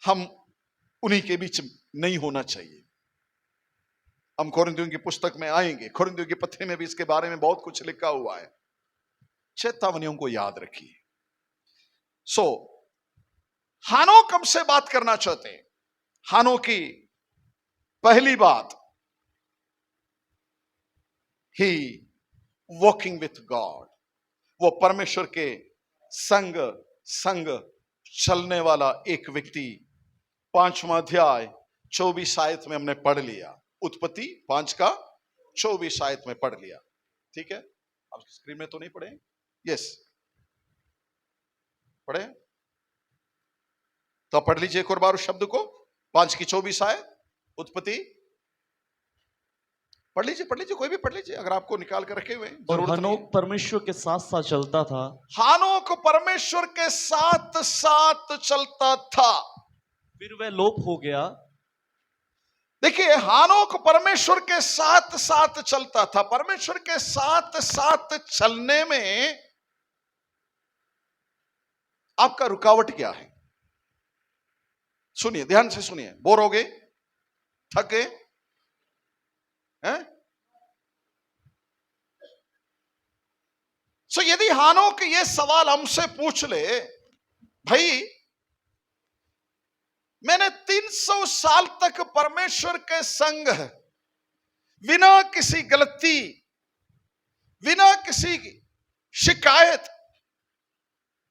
हम उन्हीं के बीच नहीं होना चाहिए। हम कोरिन्थियों की पुस्तक में आएंगे, कोरिन्थियों की पत्री में भी इसके बारे में बहुत कुछ लिखा हुआ है। चेतावनियों को याद रखिए। सो हनोक हमसे बात करना चाहते हैं। हनोक की पहली बात, ही वॉकिंग विथ गॉड, वो परमेश्वर के संग संग चलने वाला एक व्यक्ति। 5वां अध्याय 24 आयत में हमने पढ़ लिया, उत्पत्ति 5 का 24 आयत में पढ़ लिया। ठीक है, अब स्क्रीन में तो नहीं पढ़े? यस, पढ़े तो पढ़ लीजिए एक और बार उस शब्द को, 5 की 24 आयत उत्पत्ति। पढ़ लीजिए, कोई भी पढ़ लीजिए अगर आपको निकाल कर रखे हुए। और हनोक परमेश्वर के साथ साथ चलता था। हानोक परमेश्वर के साथ साथ चलता था, फिर वह लोप हो गया। देखिए, हानोक परमेश्वर के साथ साथ चलता था। परमेश्वर के साथ साथ चलने में आपका रुकावट क्या है? सुनिए, ध्यान से सुनिए। बोर हो गए, थक गए हैं? सो यदि हानोक ये सवाल हमसे पूछ ले, भाई मैंने 300 साल तक परमेश्वर के संग बिना किसी गलती, बिना किसी शिकायत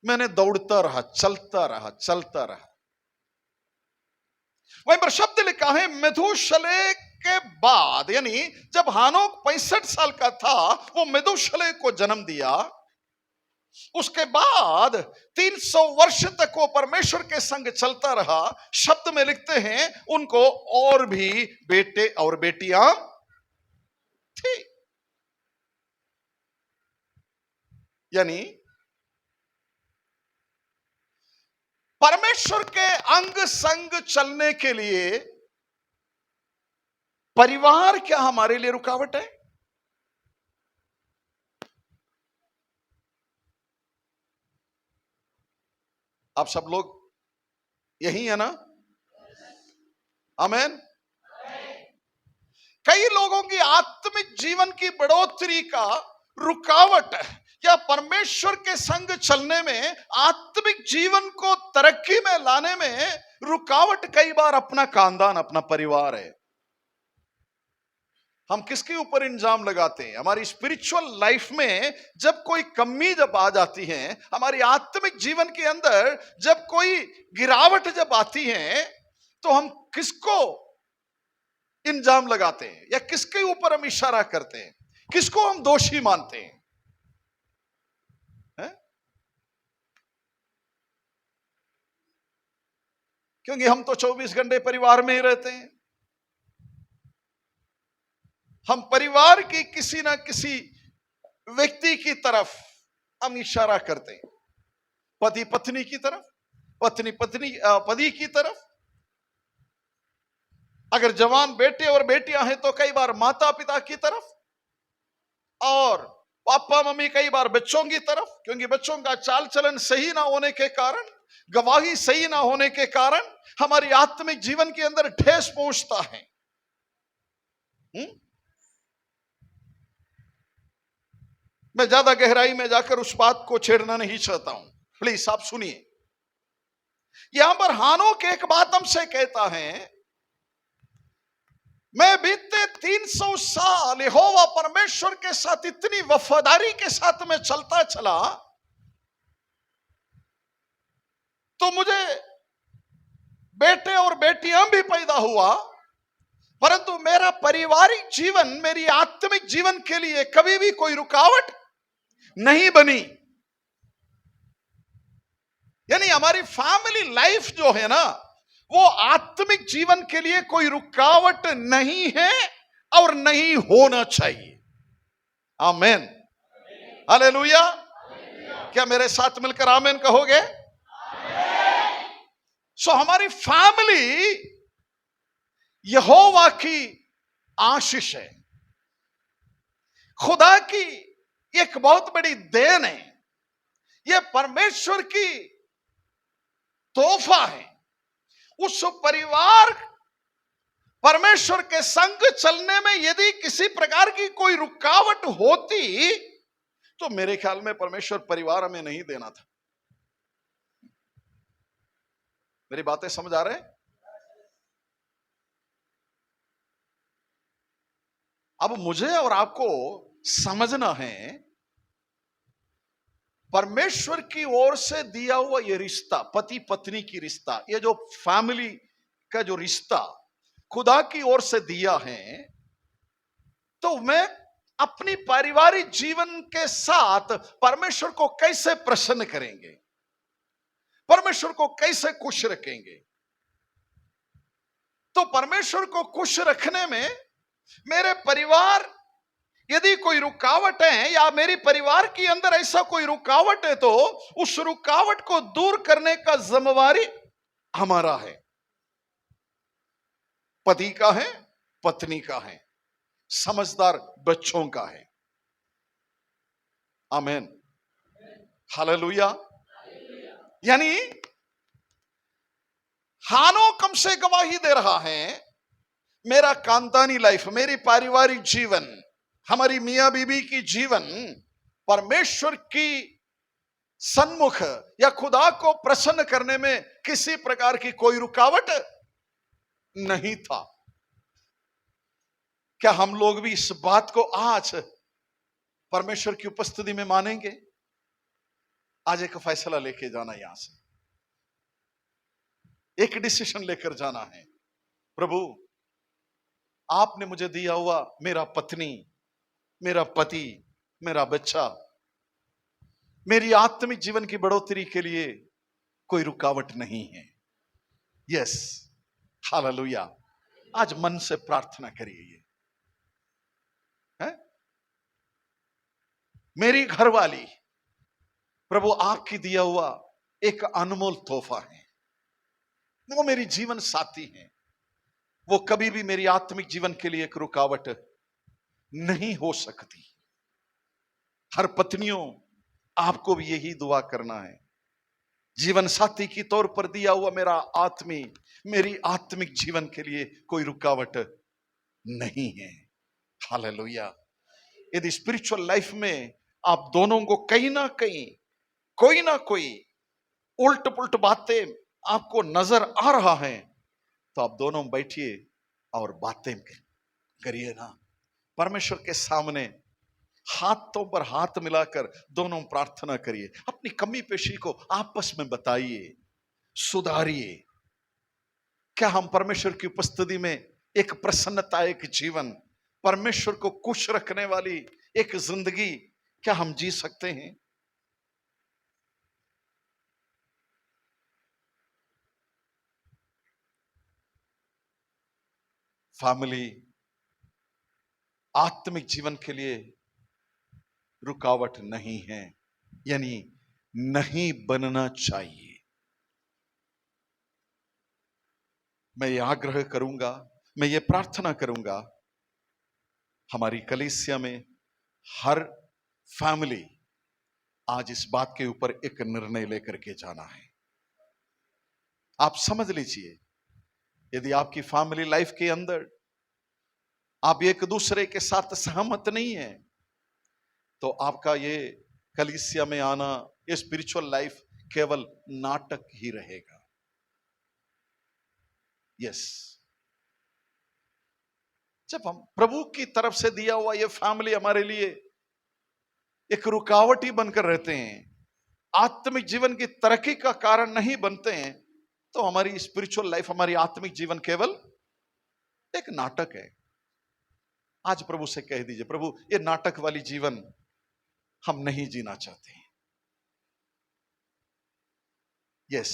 मैंने दौड़ता रहा, चलता रहा। वहीं पर शब्द लिखा है, मेथूशले के बाद, यानी जब हानोक 65 साल का था, वो मेथूशले को जन्म दिया। उसके बाद 300 वर्ष तक वो परमेश्वर के संग चलता रहा। शब्द में लिखते हैं, उनको और भी बेटे और बेटियां थी। यानी परमेश्वर के अंग संग चलने के लिए परिवार क्या हमारे लिए रुकावट है? आप सब लोग यही है ना? आमेन। कई लोगों की आत्मिक जीवन की बढ़ोतरी का रुकावट है, या परमेश्वर के संग चलने में, आत्मिक जीवन को तरक्की में लाने में रुकावट कई बार अपना खानदान, अपना परिवार है। हम किसके ऊपर इल्जाम लगाते हैं? हमारी स्पिरिचुअल लाइफ में जब कोई कमी जब आ जाती है, हमारी आत्मिक जीवन के अंदर जब कोई गिरावट जब आती है, तो हम किसको इल्जाम लगाते हैं, या किसके ऊपर हम इशारा करते हैं, किसको हम दोषी मानते हैं? क्योंकि हम तो 24 घंटे परिवार में ही रहते हैं। हम परिवार की किसी ना किसी व्यक्ति की तरफ हम इशारा करते हैं, पति पत्नी की तरफ, पति की तरफ। अगर जवान बेटे और बेटियां हैं तो कई बार माता पिता की तरफ, और पापा मम्मी कई बार बच्चों की तरफ, क्योंकि बच्चों का चाल चलन सही ना होने के कारण, गवाही सही ना होने के कारण हमारी आत्मिक जीवन के अंदर ठेस पहुंचता है। मैं ज्यादा गहराई में जाकर उस बात को छेड़ना नहीं चाहता हूं, प्लीज आप सुनिए। यहां पर हानोक एक बात हमसे कहता है, मैं बीते 300 साल यहोवा परमेश्वर के साथ इतनी वफादारी के साथ में चलता चला, तो मुझे बेटे और बेटियां भी पैदा हुआ, परंतु मेरा पारिवारिक जीवन, मेरी आत्मिक जीवन के लिए कभी भी कोई रुकावट नहीं बनी। यानी हमारी फैमिली लाइफ जो है ना, वो आत्मिक जीवन के लिए कोई रुकावट नहीं है और नहीं होना चाहिए। आमेन, हालेलुया। क्या मेरे साथ मिलकर आमेन कहोगे? सो हमारी फैमिली यहोवा की आशीष है, खुदा की एक बहुत बड़ी देन है, यह परमेश्वर की तोहफा है। उस परिवार, परमेश्वर के संग चलने में यदि किसी प्रकार की कोई रुकावट होती, तो मेरे ख्याल में परमेश्वर परिवार हमें नहीं देना था। मेरी बातें समझ आ रहे हैं? अब मुझे और आपको समझना है, परमेश्वर की ओर से दिया हुआ ये रिश्ता, पति पत्नी की रिश्ता, ये जो फैमिली का जो रिश्ता खुदा की ओर से दिया है, तो मैं अपनी पारिवारिक जीवन के साथ परमेश्वर को कैसे प्रसन्न करेंगे, परमेश्वर को कैसे खुश रखेंगे। तो परमेश्वर को खुश रखने में मेरे परिवार यदि कोई रुकावट है या मेरी परिवार के अंदर ऐसा कोई रुकावट है, तो उस रुकावट को दूर करने का जिम्मेवारी हमारा है, पति का है, पत्नी का है, समझदार बच्चों का है। आमीन, हालेलुया। यानी हानो कम से गवाही दे रहा है, मेरा खानदानी लाइफ, मेरी पारिवारिक जीवन, हमारी मियां बीबी की जीवन परमेश्वर की सन्मुख या खुदा को प्रसन्न करने में किसी प्रकार की कोई रुकावट नहीं था। क्या हम लोग भी इस बात को आज परमेश्वर की उपस्थिति में मानेंगे? आज एक फैसला लेके जाना, यहां से एक डिसीजन लेकर जाना है। प्रभु, आपने मुझे दिया हुआ मेरा पत्नी, मेरा पति, मेरा बच्चा, मेरी आत्मिक जीवन की बढ़ोतरी के लिए कोई रुकावट नहीं है। Yes, hallelujah. आज मन से प्रार्थना करिए। ये है मेरी घरवाली, प्रभु आपकी दिया हुआ एक अनमोल तोहफा है, वो मेरी जीवन साथी है, वो कभी भी मेरी आत्मिक जीवन के लिए एक रुकावट नहीं हो सकती। हर पत्नियों, आपको भी यही दुआ करना है, जीवन साथी की तौर पर दिया हुआ मेरी आत्मिक जीवन के लिए कोई रुकावट नहीं है। हालेलुया। यदि स्पिरिचुअल लाइफ में आप दोनों को कहीं ना कहीं कोई ना कोई उल्ट पुल्ट बातें आपको नजर आ रहा है, तो आप दोनों बैठिए और बातें करिए ना, परमेश्वर के सामने हाथों पर हाथ मिलाकर दोनों प्रार्थना करिए, अपनी कमी पेशी को आपस में बताइए, सुधारिए। क्या हम परमेश्वर की उपस्थिति में एक प्रसन्नता, एक जीवन, परमेश्वर को खुश रखने वाली एक जिंदगी क्या हम जी सकते हैं? फैमिली आत्मिक जीवन के लिए रुकावट नहीं है, यानी नहीं बनना चाहिए। मैं ये आग्रह करूंगा, मैं ये प्रार्थना करूंगा, हमारी कलीसिया में हर फैमिली आज इस बात के ऊपर एक निर्णय लेकर के जाना है। आप समझ लीजिए, यदि आपकी फैमिली लाइफ के अंदर आप एक दूसरे के साथ सहमत नहीं है, तो आपका ये कलीसिया में आना, ये स्पिरिचुअल लाइफ केवल नाटक ही रहेगा। यस, जब हम प्रभु की तरफ से दिया हुआ ये फैमिली हमारे लिए एक रुकावट ही बनकर रहते हैं, आत्मिक जीवन की तरक्की का कारण नहीं बनते हैं, तो हमारी स्पिरिचुअल लाइफ, हमारी आत्मिक जीवन केवल एक नाटक है। आज प्रभु से कह दीजिए, प्रभु ये नाटक वाली जीवन हम नहीं जीना चाहते। यस,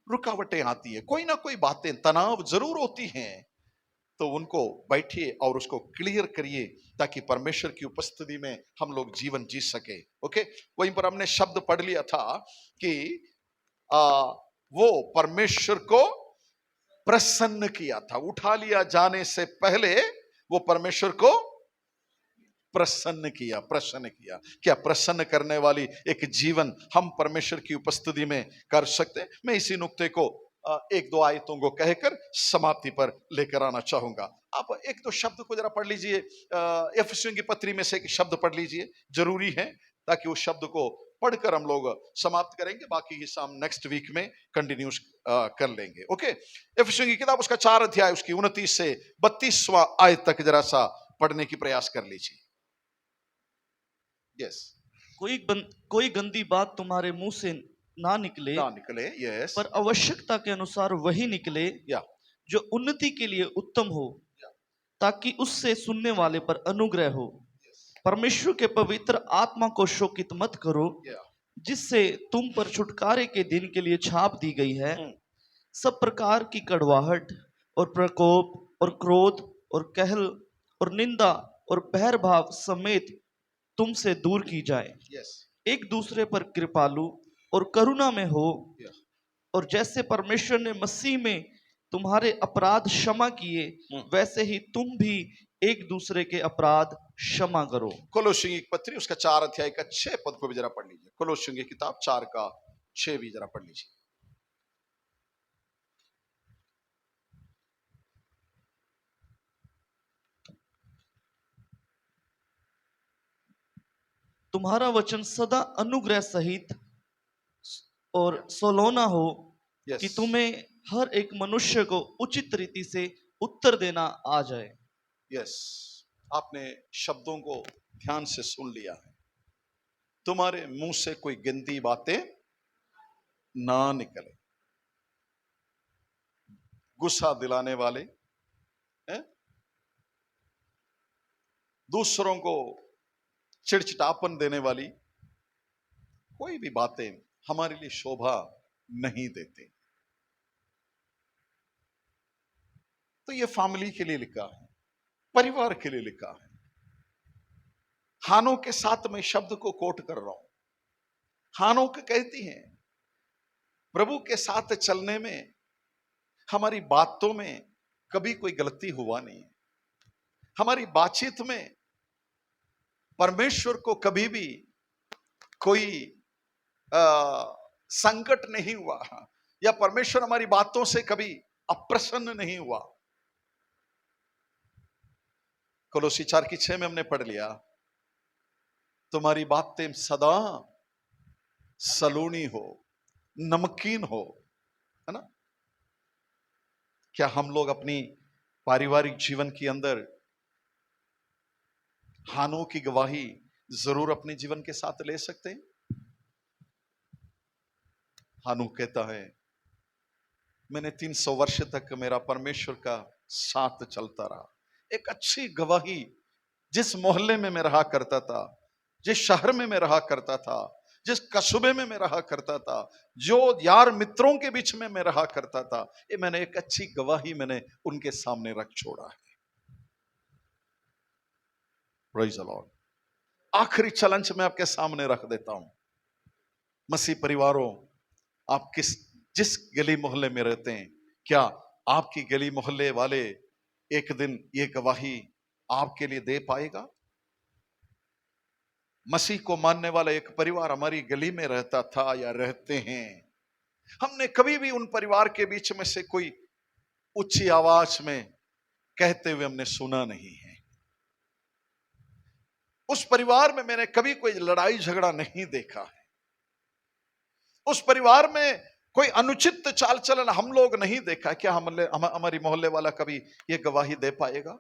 रुकावटें आती है, कोई ना कोई बातें, तनाव जरूर होती हैं, तो उनको बैठिए और उसको क्लियर करिए, ताकि परमेश्वर की उपस्थिति में हम लोग जीवन जी सके। ओके, वहीं पर हमने शब्द पढ़ लिया था कि वो परमेश्वर को प्रसन्न किया था, उठा लिया जाने से पहले वो परमेश्वर को प्रसन्न किया। क्या प्रसन्न करने वाली एक जीवन हम परमेश्वर की उपस्थिति में कर सकते हैं? मैं इसी नुक्ते को एक दो आयतों को कहकर समाप्ति पर लेकर आना चाहूंगा। आप एक दो शब्द को जरा पढ़ लीजिए, इफिसियों की पत्री में से एक शब्द पढ़ लीजिए, जरूरी है, ताकि उस शब्द को पढ़कर हम लोग समाप्त करेंगे, बाकी हिस्सा हम नेक्स्ट वीक में कंटिन्यूस कर लेंगे। ओके, इफिसियों की किताब उसका 4 अध्याय उसकी 29 से 32वां आयत तक जरा सा पढ़ने की प्रयास कर लीजिए। यस। कोई गंदी बात तुम्हारे मुंह से ना निकले, ना निकले। यस। पर आवश्यकता के अनुसार वही निकले या जो उन्नति के लिए उत्तम हो, ताकि उससे सुनने वाले पर अनुग्रह हो। परमेश्वर के पवित्र आत्मा को शोकित मत करो, या जिससे तुम पर छुटकारे के दिन के लिए छाप दी गई है। सब प्रकार की कड़वाहट और प्रकोप और क्रोध और कहल और निंदा और बैरभाव समेत तुमसे दूर की जाए। यस। एक दूसरे पर कृपालु और करुणा में हो, या और जैसे परमेश्वर ने मसीह में तुम्हारे अपराध क्षमा किए, वैसे ही तुम भी एक दूसरे के अपराध क्षमा करो। कोलोसियों की पत्री उसका 4 अध्याय का 6 पद को भी जरा पढ़ लीजिए। कोलोसियों की किताब 4 का 6 भी जरा पढ़ लीजिए। तुम्हारा वचन सदा अनुग्रह सहित और सोलोना हो, यस। कि तुम्हें हर एक मनुष्य को उचित रीति से उत्तर देना आ जाए। यस। आपने शब्दों को ध्यान से सुन लिया है। तुम्हारे मुंह से कोई गंदी बातें ना निकले, गुस्सा दिलाने वाले हैं? दूसरों को चिड़चिड़ापन देने वाली कोई भी बातें हमारे लिए शोभा नहीं देते। तो ये फैमिली के लिए लिखा है, परिवार के लिए लिखा है। हानो के साथ मैं शब्द को कोट कर रहा हूं। हानो के कहती हैं, प्रभु के साथ चलने में हमारी बातों में कभी कोई गलती हुआ नहीं, हमारी बातचीत में परमेश्वर को कभी भी कोई संकट नहीं हुआ, या परमेश्वर हमारी बातों से कभी अप्रसन्न नहीं हुआ। कोलोसी 4 की 6 में हमने पढ़ लिया, तुम्हारी बातें सदा सलोनी हो, नमकीन हो, है ना। क्या हम लोग अपनी पारिवारिक जीवन के अंदर हानों की गवाही जरूर अपने जीवन के साथ ले सकते हैं? हानू कहता है, मैंने 300 वर्ष तक मेरा परमेश्वर का साथ चलता रहा। एक अच्छी गवाही, जिस मोहल्ले में मैं रहा करता था, जिस शहर में मैं रहा करता था, जिस कस्बे में मैं रहा करता था, जो यार मित्रों के बीच में मैं रहा करता था, ये मैंने एक अच्छी गवाही मैंने उनके सामने रख छोड़ा है। Praise the Lord. आखिरी चैलेंज मैं आपके सामने रख देता हूं। मसीह परिवारों, आप जिस गली मोहल्ले में रहते हैं, क्या आपकी गली मोहल्ले वाले एक दिन ये गवाही आपके लिए दे पाएगा? मसीह को मानने वाला एक परिवार हमारी गली में रहता था या रहते हैं। हमने कभी भी उन परिवार के बीच में से कोई ऊंची आवाज में कहते हुए हमने सुना नहीं है। उस परिवार में मैंने कभी कोई लड़ाई झगड़ा नहीं देखा है। उस परिवार में कोई अनुचित चाल चलन हम लोग नहीं देखा। क्या हमारी मोहल्ले वाला कभी ये गवाही दे पाएगा?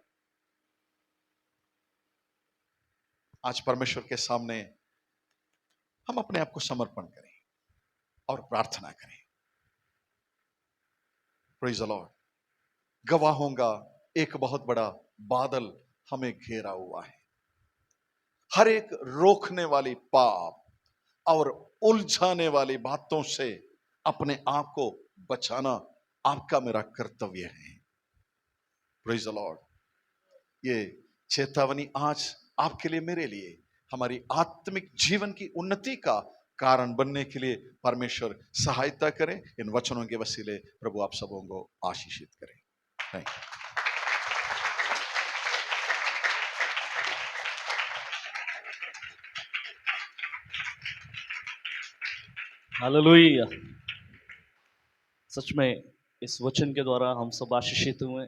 आज परमेश्वर के सामने हम अपने आप को समर्पण करें और प्रार्थना करें। Praise the Lord. गवाहों का एक बहुत बड़ा बादल हमें घेरा हुआ है। हर एक रोकने वाली पाप और उलझाने वाली बातों से अपने आप को बचाना आपका मेरा कर्तव्य है। Praise the Lord. ये चेतावनी आज आपके लिए, मेरे लिए, हमारी आत्मिक जीवन की उन्नति का कारण बनने के लिए परमेश्वर सहायता करें। इन वचनों के वसीले प्रभु आप सबों को आशीषित करें। Thank you. हालेलुया। सच में इस वचन के द्वारा हम सब आशीषित हुए।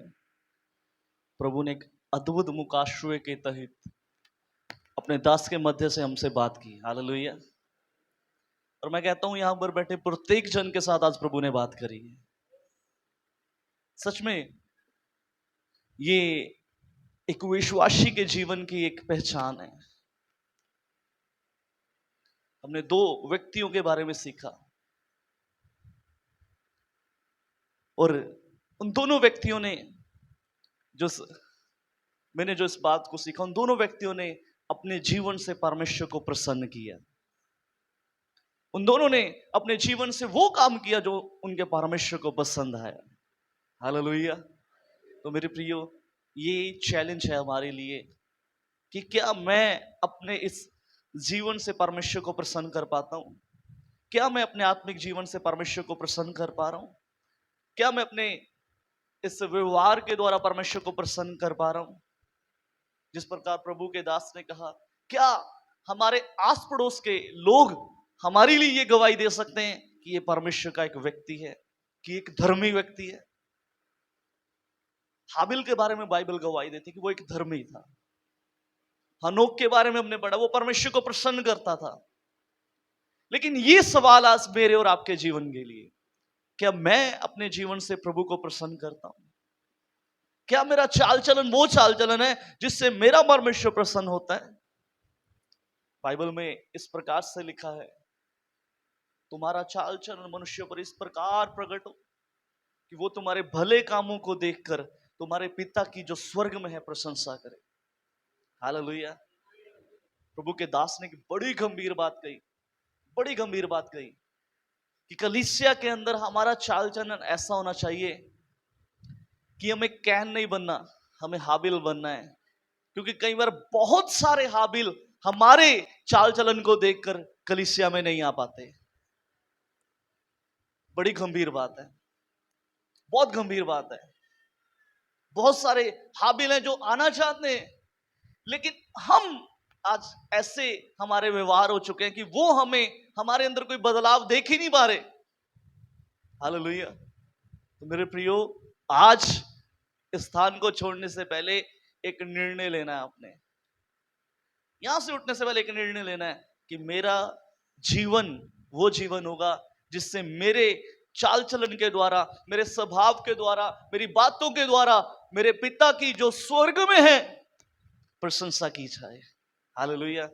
प्रभु ने एक अद्भुत मुकाशवे के तहत अपने दास के मध्य से हमसे बात की। हालेलुया। और मैं कहता हूं यहां पर बैठे प्रत्येक जन के साथ आज प्रभु ने बात करी है। सच में ये एक विश्वासी के जीवन की एक पहचान है। हमने दो व्यक्तियों के बारे में सीखा और उन दोनों व्यक्तियों ने मैंने जो इस बात को सीखा, उन दोनों व्यक्तियों ने अपने जीवन से परमेश्वर को प्रसन्न किया। उन दोनों ने अपने जीवन से वो काम किया जो उनके परमेश्वर को पसंद आया। हालेलुया। तो मेरे प्रियो, ये चैलेंज है हमारे लिए कि क्या मैं अपने इस जीवन से परमेश्वर को प्रसन्न कर पाता हूं? क्या मैं अपने आत्मिक जीवन से परमेश्वर को प्रसन्न कर पा रहा हूं? क्या मैं अपने इस व्यवहार के द्वारा परमेश्वर को प्रसन्न कर पा रहा हूं? जिस प्रकार प्रभु के दास ने कहा, क्या हमारे आस पड़ोस के लोग हमारे लिए ये गवाही दे सकते हैं कि ये परमेश्वर का एक व्यक्ति है, कि एक धर्मी व्यक्ति है? हाबिल के बारे में बाइबल गवाही देती कि वो एक धर्मी था। हनोक के बारे में हमने पढ़ा, वो परमेश्वर को प्रसन्न करता था। लेकिन ये सवाल आज मेरे और आपके जीवन के लिए, क्या मैं अपने जीवन से प्रभु को प्रसन्न करता हूं? क्या मेरा चाल चलन वो चाल चलन है जिससे मेरा परमेश्वर प्रसन्न होता है? बाइबल में इस प्रकार से लिखा है, तुम्हारा चाल चलन मनुष्य पर इस प्रकार प्रकट हो कि वो तुम्हारे भले कामों को देखकर तुम्हारे पिता की जो स्वर्ग में है प्रशंसा करे। हालेलुया। प्रभु के दास ने बड़ी गंभीर बात कही कि कलीसिया के अंदर हमारा चाल चलन ऐसा होना चाहिए कि हमें कैन नहीं बनना, हमें हाबिल बनना है। क्योंकि कई बार बहुत सारे हाबिल हमारे चाल चलन को देखकर कलीसिया में नहीं आ पाते। बड़ी गंभीर बात है, बहुत गंभीर बात है। बहुत सारे हाबिल हैं जो आना चाहते हैं, लेकिन हम आज ऐसे हमारे व्यवहार हो चुके हैं कि वो हमारे अंदर कोई बदलाव देख ही नहीं पा रहे। हालेलुया। तो मेरे प्रियो, आज इस स्थान को छोड़ने से पहले एक निर्णय लेना है। आपने यहां से उठने से पहले एक निर्णय लेना है कि मेरा जीवन वो जीवन होगा जिससे मेरे चाल चलन के द्वारा, मेरे स्वभाव के द्वारा, मेरी बातों के द्वारा मेरे पिता की जो स्वर्ग में है प्रशंसा की जाए। हालेलुया।